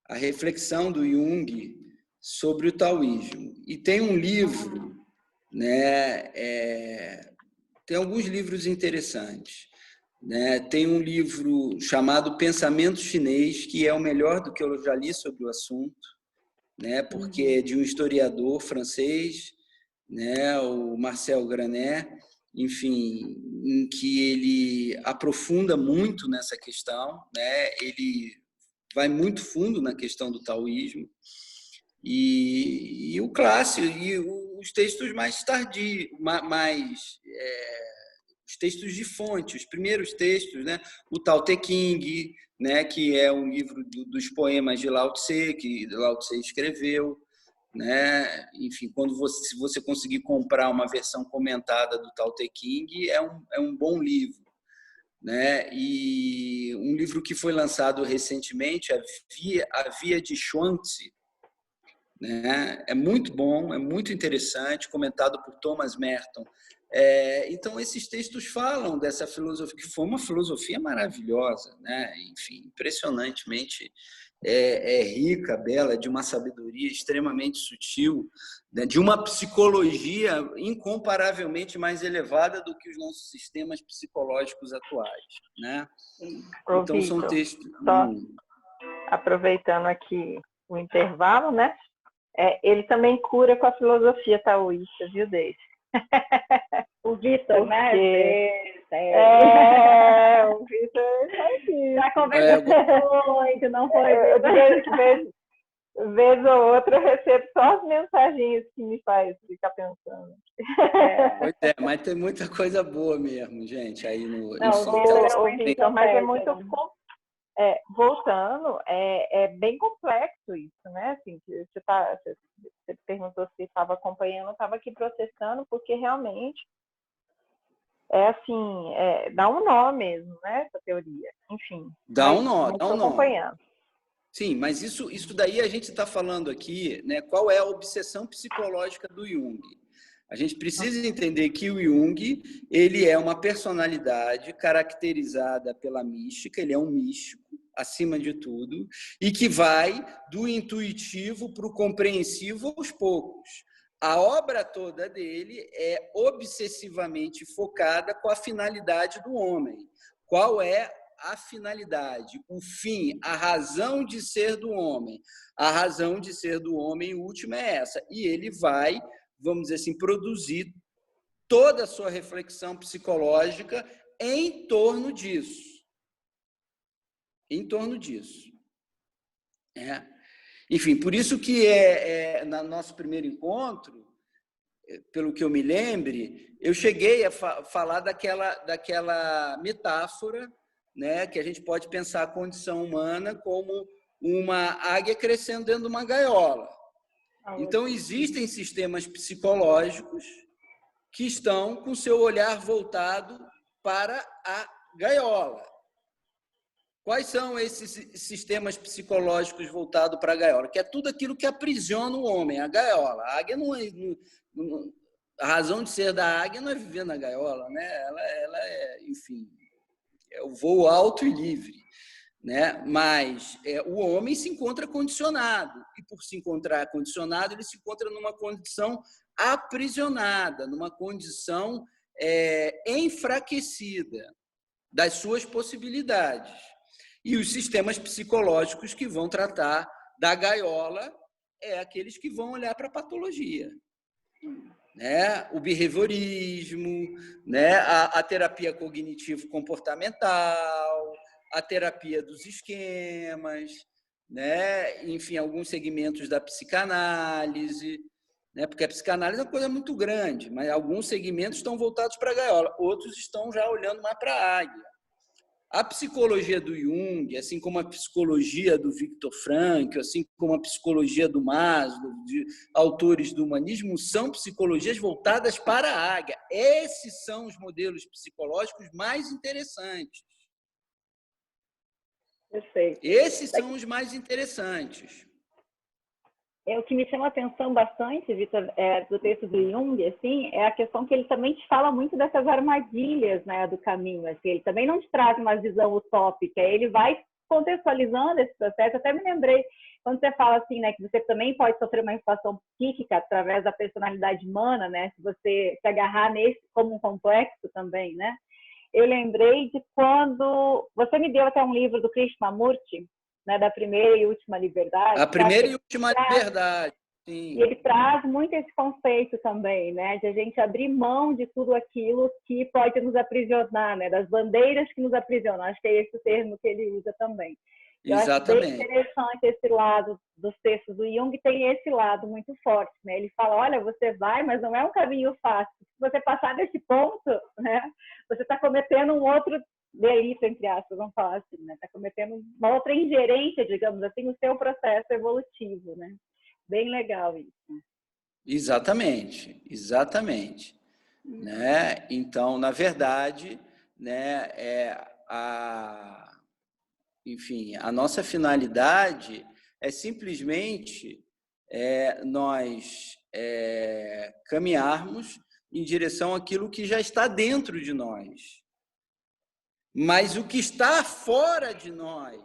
reflexão do Jung sobre o taoísmo. E tem um livro, né? Tem alguns livros interessantes, né? Tem um livro chamado Pensamento Chinês, que é o melhor do que eu já li sobre o assunto, né? Porque é de um historiador francês, né? O Marcel Granet, enfim, em que ele aprofunda muito nessa questão, né? Ele vai muito fundo na questão do taoísmo, e o clássico, e os textos mais tardios, os textos de fonte, os primeiros textos, né? O Tao Te Ching, né? Que é um livro dos poemas de Lao Tse, que Lao Tse escreveu, né? Enfim, se você conseguir comprar uma versão comentada do Tao Te Ching, é um bom livro, né? E um livro que foi lançado recentemente, A Via de Xuanzi, né? É muito bom, é muito interessante, comentado por Thomas Merton. Então, esses textos falam dessa filosofia, que foi uma filosofia maravilhosa, né? Enfim, impressionantemente rica, bela, de uma sabedoria extremamente sutil, né? De uma psicologia incomparavelmente mais elevada do que os nossos sistemas psicológicos atuais, né? Então, são textos... Aproveitando aqui o intervalo, né? Ele também cura com a filosofia taoísta, viu, Deise? O Vitor, né? O Vitor está aqui. Já conversou muito, não foi? Vez ou outra eu recebo só as mensagens que me faz ficar pensando. Pois mas tem muita coisa boa mesmo, gente, aí no... Vitor, mas é muito... voltando, é bem complexo isso, né? Assim, você perguntou se estava acompanhando, eu estava aqui processando, porque realmente dá um nó mesmo, né? Essa teoria. Enfim. Dá um nó. Acompanhando. Sim, mas isso daí a gente está falando aqui, né? Qual é a obsessão psicológica do Jung? A gente precisa entender que o Jung, ele é uma personalidade caracterizada pela mística, ele é um místico, acima de tudo, e que vai do intuitivo para o compreensivo aos poucos. a obra toda dele é obsessivamente focada com a finalidade do homem. Qual é a finalidade, o fim, a razão de ser do homem? A razão de ser do homem última é essa. E ele vai, vamos dizer assim, produzir toda a sua reflexão psicológica em torno disso. Em torno disso. Enfim, por isso que no nosso primeiro encontro, pelo que eu me lembre, eu cheguei a falar daquela metáfora, né, que a gente pode pensar a condição humana como uma águia crescendo dentro de uma gaiola. Então, existem sistemas psicológicos que estão com seu olhar voltado para a gaiola. Quais são esses sistemas psicológicos voltados para a gaiola? Que é tudo aquilo que aprisiona o homem, a gaiola. A águia a razão de ser da águia não é viver na gaiola, né? Ela enfim, é o voo alto e livre, né? Mas o homem se encontra condicionado, e por se encontrar condicionado, ele se encontra numa condição aprisionada, numa condição enfraquecida das suas possibilidades. E os sistemas psicológicos que vão tratar da gaiola aqueles que vão olhar para a patologia, né? O behaviorismo, né? A terapia cognitivo-comportamental, a terapia dos esquemas, né? Enfim, alguns segmentos da psicanálise, né? Porque a psicanálise é uma coisa muito grande, mas alguns segmentos estão voltados para a gaiola, outros estão já olhando mais para a águia. A psicologia do Jung, assim como a psicologia do Viktor Frankl, assim como a psicologia do Maslow, de autores do humanismo, são psicologias voltadas para a águia. Esses são os modelos psicológicos mais interessantes. Perfeito. Esses são os mais interessantes. O que me chama a atenção bastante, Vitor, do texto do Jung, assim, é a questão que ele também te fala muito dessas armadilhas, né, do caminho. Assim, ele também não te traz uma visão utópica, ele vai contextualizando esse processo. Até me lembrei, quando você fala assim, né, que você também pode sofrer uma inflação psíquica através da personalidade humana, né, se você se agarrar nesse como um complexo também, né? Eu lembrei de quando você me deu até um livro do Krishnamurti, né, da Primeira e Última Liberdade. A Primeira e Última Liberdade, sim. E ele traz muito esse conceito também, né, de a gente abrir mão de tudo aquilo que pode nos aprisionar, né, das bandeiras que nos aprisionam. Acho que é esse o termo que ele usa também. Eu Exatamente. acho bem interessante esse lado dos textos do Jung, tem esse lado muito forte, né? Ele fala, olha, você vai, mas não é um caminho fácil. Se você passar desse ponto, né, você está cometendo um outro delito, entre aspas, vamos falar assim, né? Está cometendo uma outra ingerência, digamos assim, no seu processo evolutivo, né? Bem legal isso. Exatamente, exatamente. Né? Então, na verdade, né, enfim, a nossa finalidade é simplesmente nós caminharmos em direção àquilo que já está dentro de nós. Mas o que está fora de nós?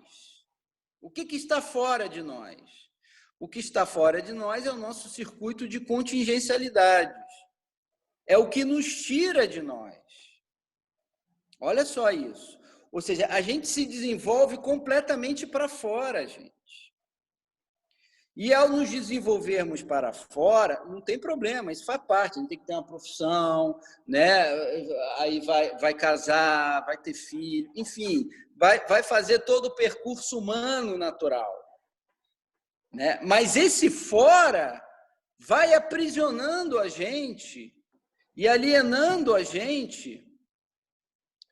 O que está fora de nós? O que está fora de nós é o nosso circuito de contingencialidades. É o que nos tira de nós. Olha só isso. Ou seja, a gente se desenvolve completamente para fora, gente. E ao nos desenvolvermos para fora, não tem problema, isso faz parte, a gente tem que ter uma profissão, né? Aí vai casar, vai ter filho, enfim, vai fazer todo o percurso humano natural. Né? Mas esse fora vai aprisionando a gente e alienando a gente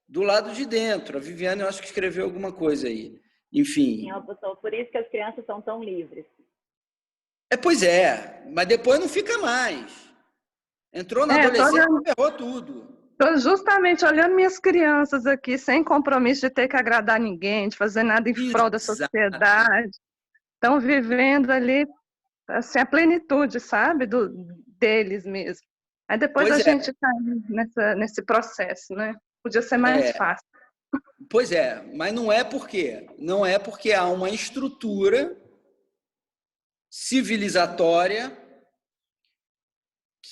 do lado de dentro. A Viviane, eu acho que escreveu alguma coisa aí. Enfim. Sim, por isso que as crianças são tão livres. Pois é, mas depois não fica mais. Entrou na adolescência e ferrou tudo. Estou justamente olhando minhas crianças aqui, sem compromisso de ter que agradar ninguém, de fazer nada em prol da sociedade. Estão vivendo ali assim, a plenitude, sabe? Deles mesmo. Aí depois a gente está nesse processo, né? Podia ser mais fácil. Pois é, mas não é porque há uma estrutura civilizatória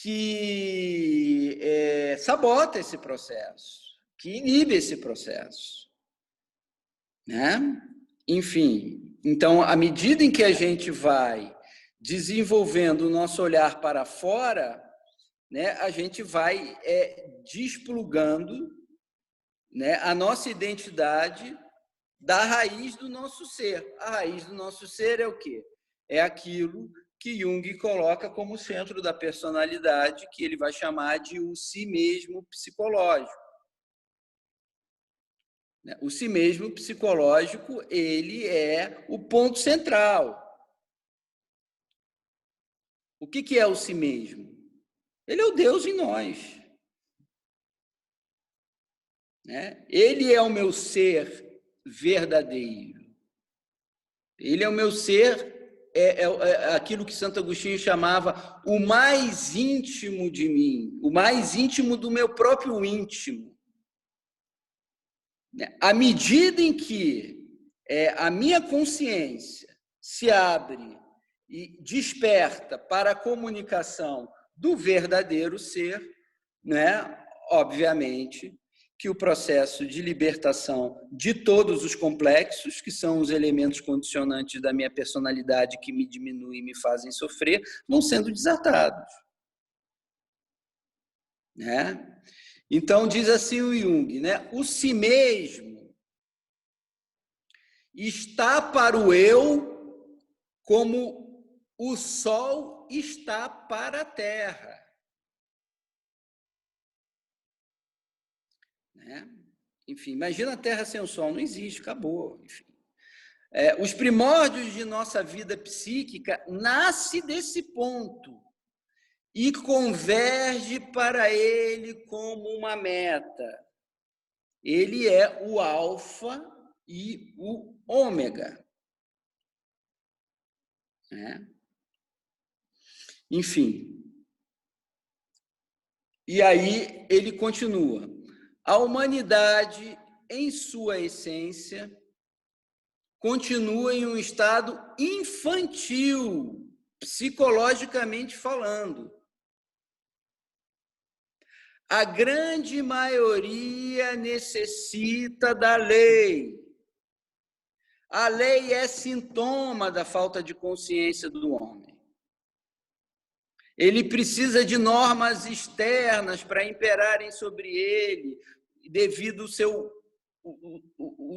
que sabota esse processo, que inibe esse processo, né? Enfim, então, à medida em que a gente vai desenvolvendo o nosso olhar para fora, né, a gente vai desplugando, né, a nossa identidade da raiz do nosso ser. A raiz do nosso ser é o quê? É aquilo que Jung coloca como centro da personalidade, que ele vai chamar de o si mesmo psicológico. O si mesmo psicológico, ele é o ponto central. O que é o si mesmo? Ele é o Deus em nós. Né? Ele é o meu ser verdadeiro. Ele é o meu ser, é aquilo que Santo Agostinho chamava o mais íntimo de mim, o mais íntimo do meu próprio íntimo. À medida em que a minha consciência se abre e desperta para a comunicação do verdadeiro ser, né? Obviamente que o processo de libertação de todos os complexos, que são os elementos condicionantes da minha personalidade que me diminuem e me fazem sofrer, vão sendo desatados. Né? Então, diz assim o Jung, né? O si mesmo está para o eu como o sol está para a terra. Né? Enfim, imagina a Terra sem o Sol, não existe, acabou. Enfim. Os primórdios de nossa vida psíquica nasce desse ponto e converge para ele como uma meta. Ele é o alfa e o ômega. Né? Enfim. E aí ele continua. A humanidade, em sua essência, continua em um estado infantil, psicologicamente falando. A grande maioria necessita da lei. A lei é sintoma da falta de consciência do homem. Ele precisa de normas externas para imperarem sobre ele, devido ao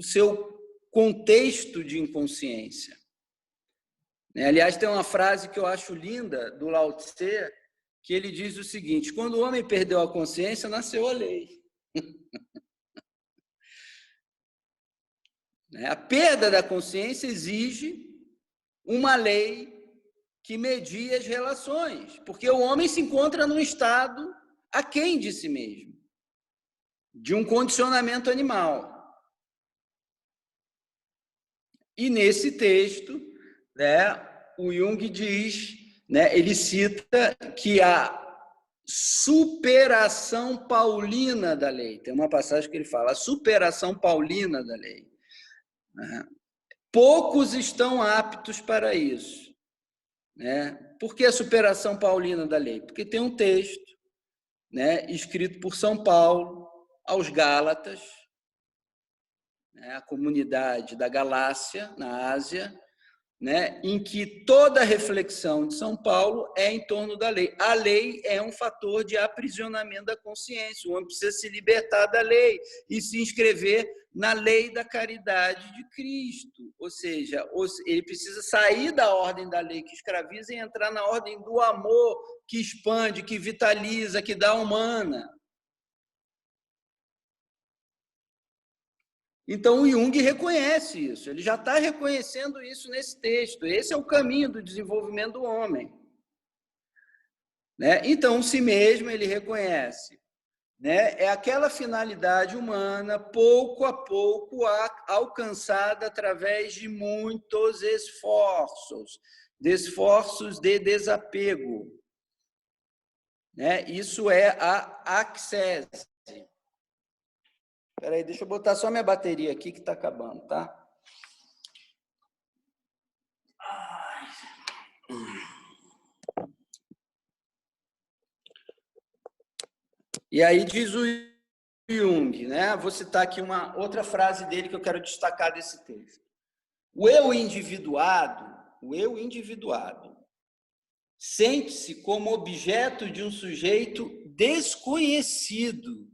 seu contexto de inconsciência. Aliás, tem uma frase que eu acho linda, do Lao Tse, que ele diz o seguinte: quando o homem perdeu a consciência, nasceu a lei. A perda da consciência exige uma lei que medie as relações, porque o homem se encontra num estado aquém de si mesmo, de um condicionamento animal. E nesse texto, né, o Jung diz, né, ele cita que a superação paulina da lei, tem uma passagem que ele fala, a superação paulina da lei. Né? Poucos estão aptos para isso. Né? Por que a superação paulina da lei? Porque tem um texto, né, escrito por São Paulo aos Gálatas, né, a comunidade da Galácia, na Ásia, né, em que toda a reflexão de São Paulo é em torno da lei. A lei é um fator de aprisionamento da consciência. O homem precisa se libertar da lei e se inscrever na lei da caridade de Cristo. Ou seja, ele precisa sair da ordem da lei que escraviza e entrar na ordem do amor que expande, que vitaliza, que dá humana. Então, o Jung reconhece isso, ele já está reconhecendo isso nesse texto. Esse é o caminho do desenvolvimento do homem. Né? Então, si mesmo, ele reconhece. Né? É aquela finalidade humana, pouco a pouco, alcançada através de muitos esforços de desapego. Né? Isso é a access. Espera aí, deixa eu botar só minha bateria aqui que está acabando, tá? E aí diz o Jung, né? Vou citar aqui uma outra frase dele que eu quero destacar desse texto. O eu individuado sente-se como objeto de um sujeito desconhecido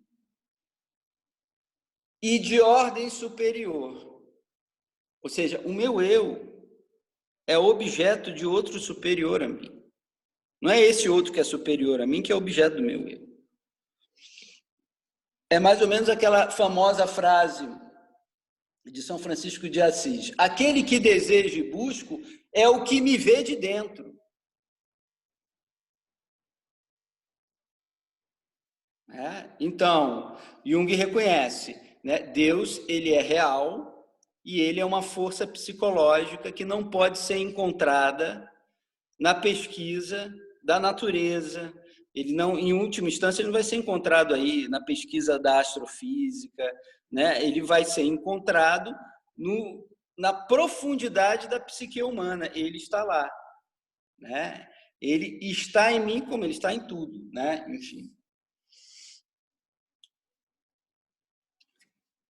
e de ordem superior. Ou seja, o meu eu é objeto de outro superior a mim. Não é esse outro que é superior a mim que é objeto do meu eu. É mais ou menos aquela famosa frase de São Francisco de Assis. Aquele que desejo e busco é o que me vê de dentro. Então, Jung reconhece, né? Deus, ele é real e ele é uma força psicológica que não pode ser encontrada na pesquisa da natureza. Ele não, em última instância, ele não vai ser encontrado aí na pesquisa da astrofísica, né? Ele vai ser encontrado na profundidade da psique humana. Ele está lá, né? Ele está em mim como ele está em tudo, né? Enfim.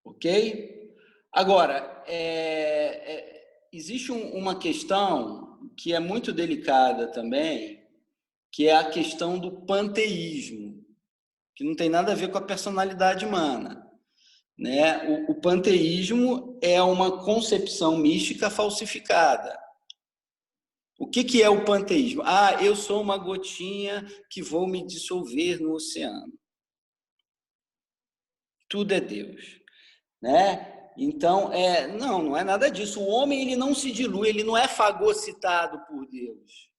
Ok? Agora, existe uma questão que é muito delicada também, que é a questão do panteísmo, que não tem nada a ver com a personalidade humana, né? O panteísmo é uma concepção mística falsificada. O que é o panteísmo? Eu sou uma gotinha que vou me dissolver no oceano. Tudo é Deus, né? Então, não é nada disso. O homem, ele não se dilui, ele não é fagocitado por Deus.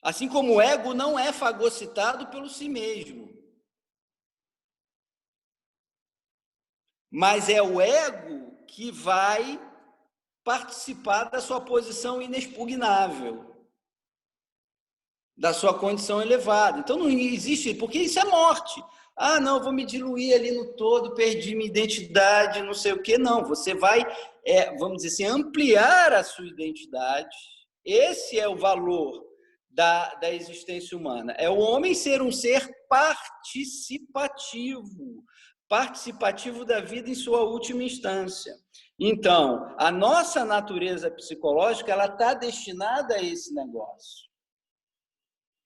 Assim como o ego não é fagocitado pelo si mesmo. Mas é o ego que vai participar da sua posição inexpugnável, da sua condição elevada. Então não existe, porque isso é morte. Não, eu vou me diluir ali no todo, perdi minha identidade, não sei o quê. Não, você vai, vamos dizer assim, ampliar a sua identidade. Esse é o valor da existência humana. É o homem ser um ser participativo da vida em sua última instância. Então, a nossa natureza psicológica, ela está destinada a esse negócio.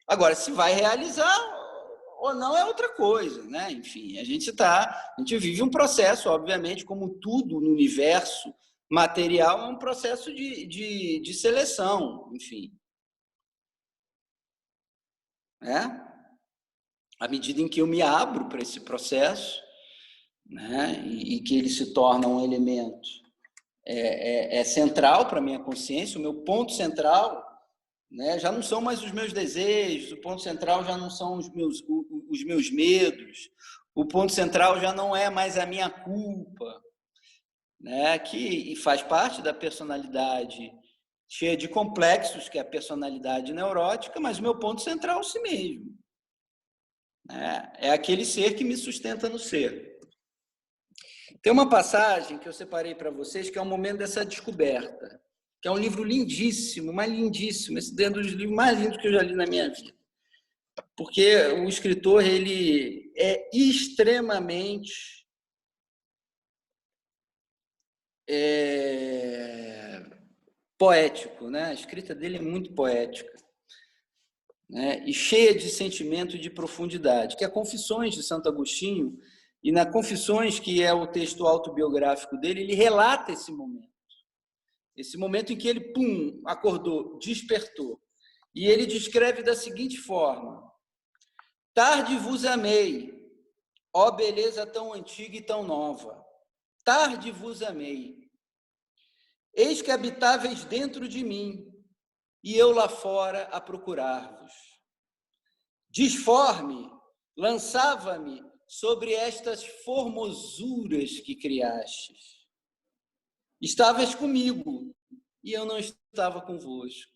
Agora, se vai realizar ou não é outra coisa, né? Enfim, a gente vive um processo, obviamente, como tudo no universo material, é um processo de seleção, enfim. À medida em que eu me abro para esse processo, né, e que ele se torna um elemento central para a minha consciência, o meu ponto central, né, já não são mais os meus desejos, o ponto central já não são os meus medos, o ponto central já não é mais a minha culpa, né, que faz parte da personalidade cheia de complexos, que é a personalidade neurótica, mas o meu ponto central é o si mesmo. É aquele ser que me sustenta no ser. Tem uma passagem que eu separei para vocês, que é o momento dessa descoberta, que é um livro lindíssimo, mas lindíssimo, esse é um dos livros mais lindos que eu já li na minha vida. Porque o escritor, ele é extremamente poético, né? A escrita dele é muito poética, né? E cheia de sentimento e de profundidade, que é Confissões de Santo Agostinho. E na Confissões, que é o texto autobiográfico dele, ele relata esse momento em que ele, acordou, despertou. E ele descreve da seguinte forma: tarde vos amei, ó beleza tão antiga e tão nova. Tarde vos amei. Eis que habitáveis dentro de mim, e eu lá fora a procurar-vos. Disforme, lançava-me sobre estas formosuras que criastes. Estavas comigo, e eu não estava convosco.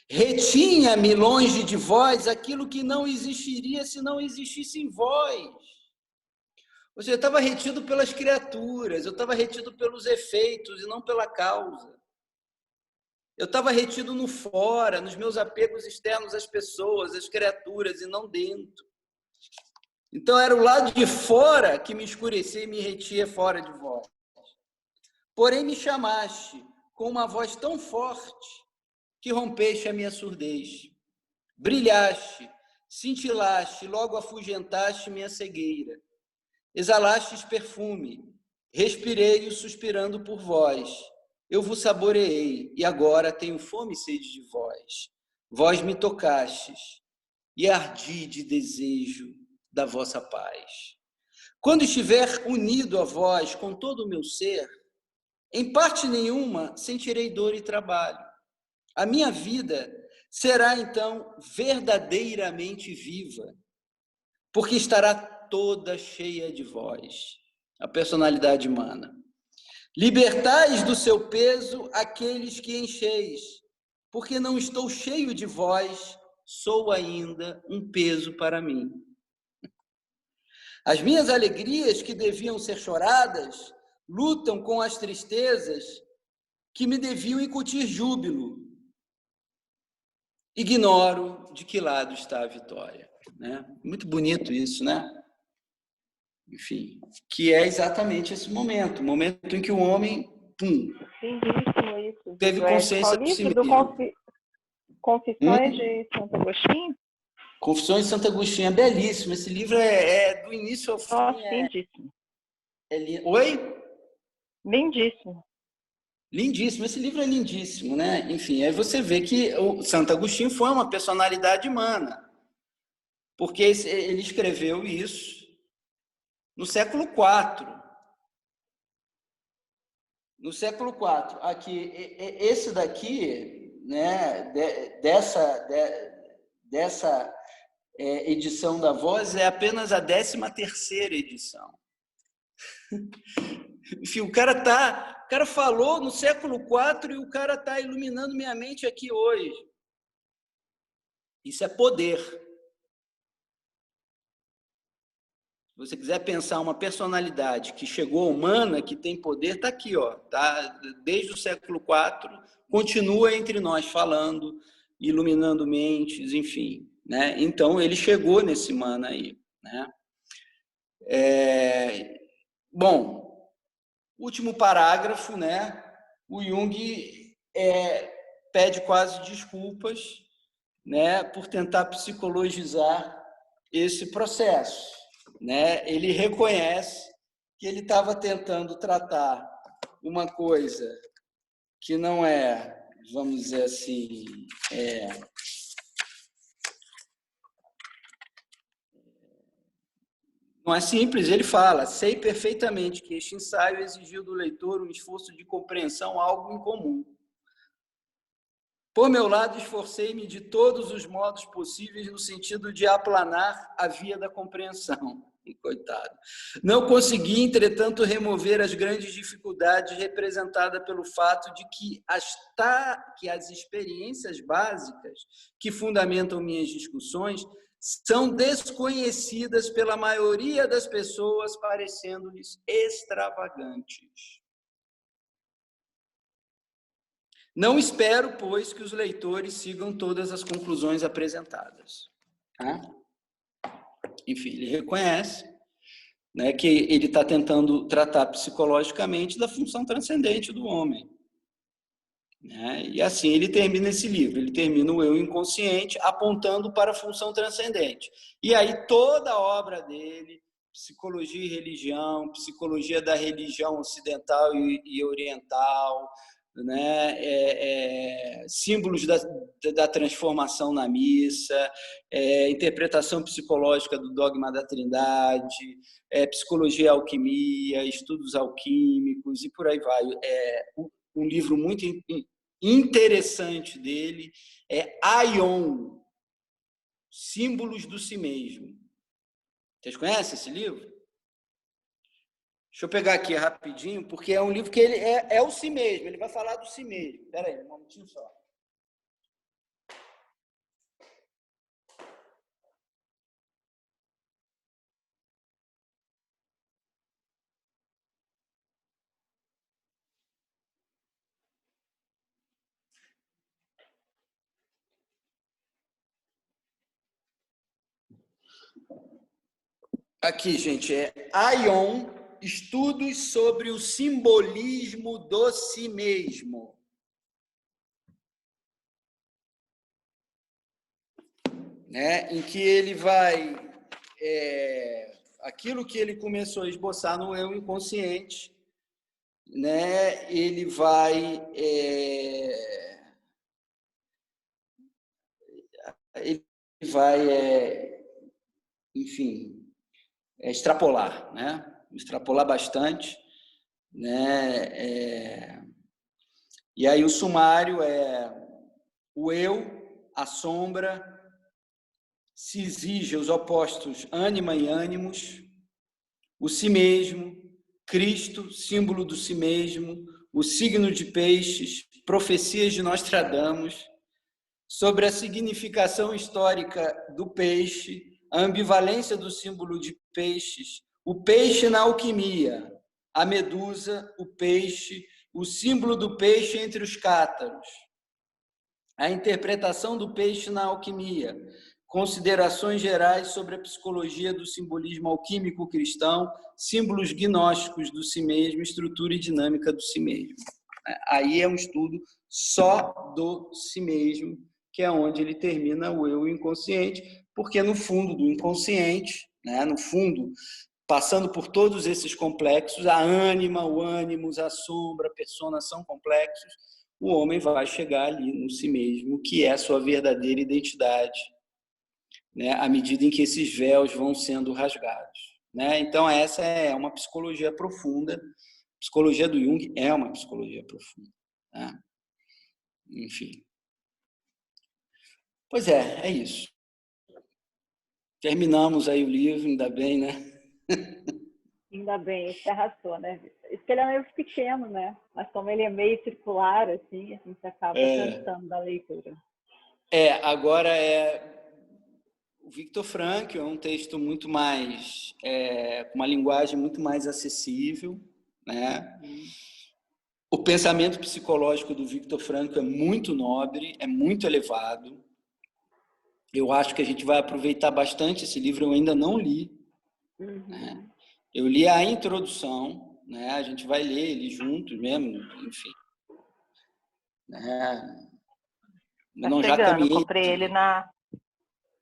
Retinha-me longe de vós aquilo que não existiria se não existisse em vós. Ou seja, eu estava retido pelas criaturas, eu estava retido pelos efeitos e não pela causa. Eu estava retido no fora, nos meus apegos externos às pessoas, às criaturas, e não dentro. Então, era o lado de fora que me escurecia e me retia fora de vós. Porém, me chamaste com uma voz tão forte que rompeste a minha surdez. Brilhaste, cintilaste, logo afugentaste minha cegueira. Exalastes perfume, respirei-o suspirando por vós. Eu vos saboreei, e agora tenho fome e sede de vós. Vós me tocastes, e ardi de desejo da vossa paz. Quando estiver unido a vós com todo o meu ser, em parte nenhuma sentirei dor e trabalho. A minha vida será, então, verdadeiramente viva, porque estará toda cheia de vós, a personalidade humana. Libertais do seu peso aqueles que encheis, porque não estou cheio de vós, sou ainda um peso para mim. As minhas alegrias que deviam ser choradas lutam com as tristezas que me deviam incutir júbilo. Ignoro de que lado está a vitória, né? Muito bonito isso, né? Enfim, que é exatamente esse momento, o momento em que o homem, Lindíssimo isso. teve consciência Qual de si livro? Do mesmo. Confissões de Santo Agostinho? Confissões de Santo Agostinho, é belíssimo. Esse livro é do início ao fim. Nossa, lindíssimo. Oi? Lindíssimo. Lindíssimo, esse livro é lindíssimo, né? Enfim, aí você vê que o Santo Agostinho foi uma personalidade humana, porque ele escreveu isso no século IV. No século IV. Aqui, esse daqui, né, dessa edição da Voz é apenas a 13ª edição. Enfim, o cara falou no século IV e o cara está iluminando minha mente aqui hoje. Isso é poder. Se você quiser pensar uma personalidade que chegou humana, que tem poder, está aqui, ó, tá? Desde o século IV, continua entre nós falando, iluminando mentes, enfim, né? Então ele chegou nesse mana aí, né? Bom, último parágrafo, né? O Jung pede quase desculpas, né, por tentar psicologizar esse processo, né? Ele reconhece que ele estava tentando tratar uma coisa que não é, vamos dizer assim, não é simples. Ele fala: sei perfeitamente que este ensaio exigiu do leitor um esforço de compreensão algo incomum. Por meu lado, esforcei-me de todos os modos possíveis no sentido de aplanar a via da compreensão. Coitado. Não consegui, entretanto, remover as grandes dificuldades representadas pelo fato de que as experiências básicas que fundamentam minhas discussões são desconhecidas pela maioria das pessoas, parecendo-lhes extravagantes. Não espero, pois, que os leitores sigam todas as conclusões apresentadas. Enfim, ele reconhece, né, que ele está tentando tratar psicologicamente da função transcendente do homem. Né? E assim ele termina esse livro, ele termina o eu inconsciente apontando para a função transcendente. E aí toda a obra dele, psicologia e religião, psicologia da religião ocidental e oriental, né? Símbolos da transformação na missa, interpretação psicológica do dogma da Trindade, psicologia e alquimia, estudos alquímicos e por aí vai. Um livro muito interessante dele é Aion, Símbolos do Si Mesmo. Vocês conhecem esse livro? Deixa eu pegar aqui rapidinho, porque é um livro que ele é o si mesmo, ele vai falar do si mesmo. Espera aí, um momentinho só. Aqui, gente, é Aion, Estudos sobre o Simbolismo do Si Mesmo. Né? Em que ele vai... aquilo que ele começou a esboçar no eu inconsciente, né? Ele vai... enfim, extrapolar, né? Extrapolar bastante, né? E aí o sumário é o eu, a sombra, se exige os opostos ânima e ânimos, o si mesmo, Cristo, símbolo do si mesmo, o signo de peixes, profecias de Nostradamus, sobre a significação histórica do peixe, a ambivalência do símbolo de peixes, o peixe na alquimia, a medusa, o peixe, o símbolo do peixe entre os cátaros, a interpretação do peixe na alquimia, considerações gerais sobre a psicologia do simbolismo alquímico cristão, símbolos gnósticos do si mesmo, estrutura e dinâmica do si mesmo. Aí é um estudo só do si mesmo, que é onde ele termina o eu inconsciente, porque no fundo do inconsciente, né, no fundo, passando por todos esses complexos, a ânima, o ânimos, a sombra, a persona são complexos, o homem vai chegar ali no si mesmo, que é a sua verdadeira identidade, né, à medida em que esses véus vão sendo rasgados. Né? Então, essa é uma psicologia profunda. A psicologia do Jung é uma psicologia profunda. Né? Enfim. Pois é isso. Terminamos aí o livro, ainda bem, né? Ainda bem, isso arrasou, né, Vitor? Isso que ele é meio pequeno, né? Mas como ele é meio circular, assim, a gente acaba cansando da leitura. Agora o Viktor Frankl é um texto muito mais, com uma linguagem muito mais acessível, né? O pensamento psicológico do Viktor Frankl é muito nobre, é muito elevado. Eu acho que a gente vai aproveitar bastante esse livro, eu ainda não li. Né? Eu li a introdução, né? A gente vai ler ele juntos mesmo, enfim. Né? Já caminhei. Eu comprei ele na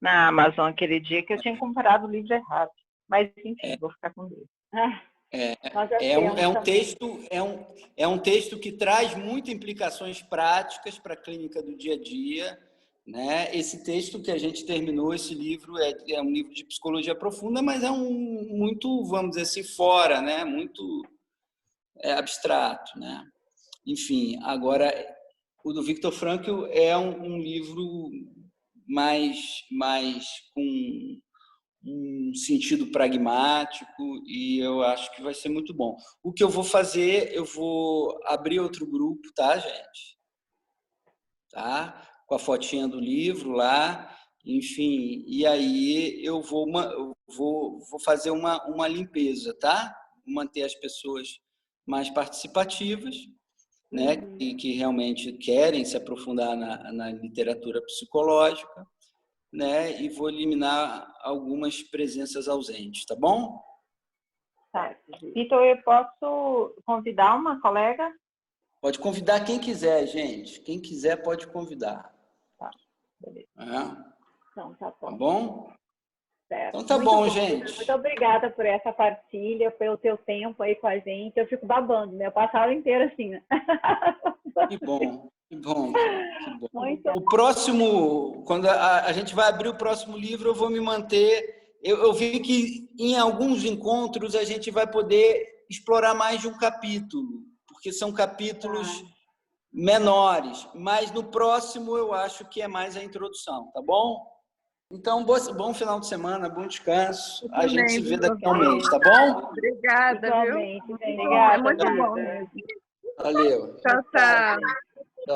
Amazon aquele dia que eu tinha comprado o livro errado. Mas, enfim, vou ficar com Deus. É um texto que traz muitas implicações práticas para a clínica do dia a dia. Né? Esse texto que a gente terminou, esse livro, é um livro de psicologia profunda, mas é muito, vamos dizer assim, fora, né? Muito abstrato. Né? Enfim, agora, o do Viktor Frankl é um livro mais com um sentido pragmático e eu acho que vai ser muito bom. O que eu vou fazer, eu vou abrir outro grupo, tá, gente? Tá? Com a fotinha do livro lá, enfim, e aí eu vou fazer uma limpeza, tá? Manter as pessoas mais participativas, né? Que realmente querem se aprofundar na literatura psicológica, né? E vou eliminar algumas presenças ausentes, tá bom? Tá. Vitor, eu posso convidar uma colega? Pode convidar quem quiser, gente. Quem quiser pode convidar. Tá, beleza. Então, tá bom. Tá bom? Certo. Então tá bom, gente. Muito obrigada por essa partilha, pelo teu tempo aí com a gente. Eu fico babando, né? Eu passo a aula inteira assim, né? Que bom, que bom. Que bom. O próximo, quando a gente vai abrir o próximo livro, eu vou me manter. Eu vi que em alguns encontros a gente vai poder explorar mais de um capítulo, porque são capítulos menores, mas no próximo eu acho que é mais a introdução, tá bom? Então, bom final de semana, bom descanso. A gente se vê daqui a um mês, tá bom? Obrigada, viu? Obrigada, é muito bom. Valeu. Tchau, tchau.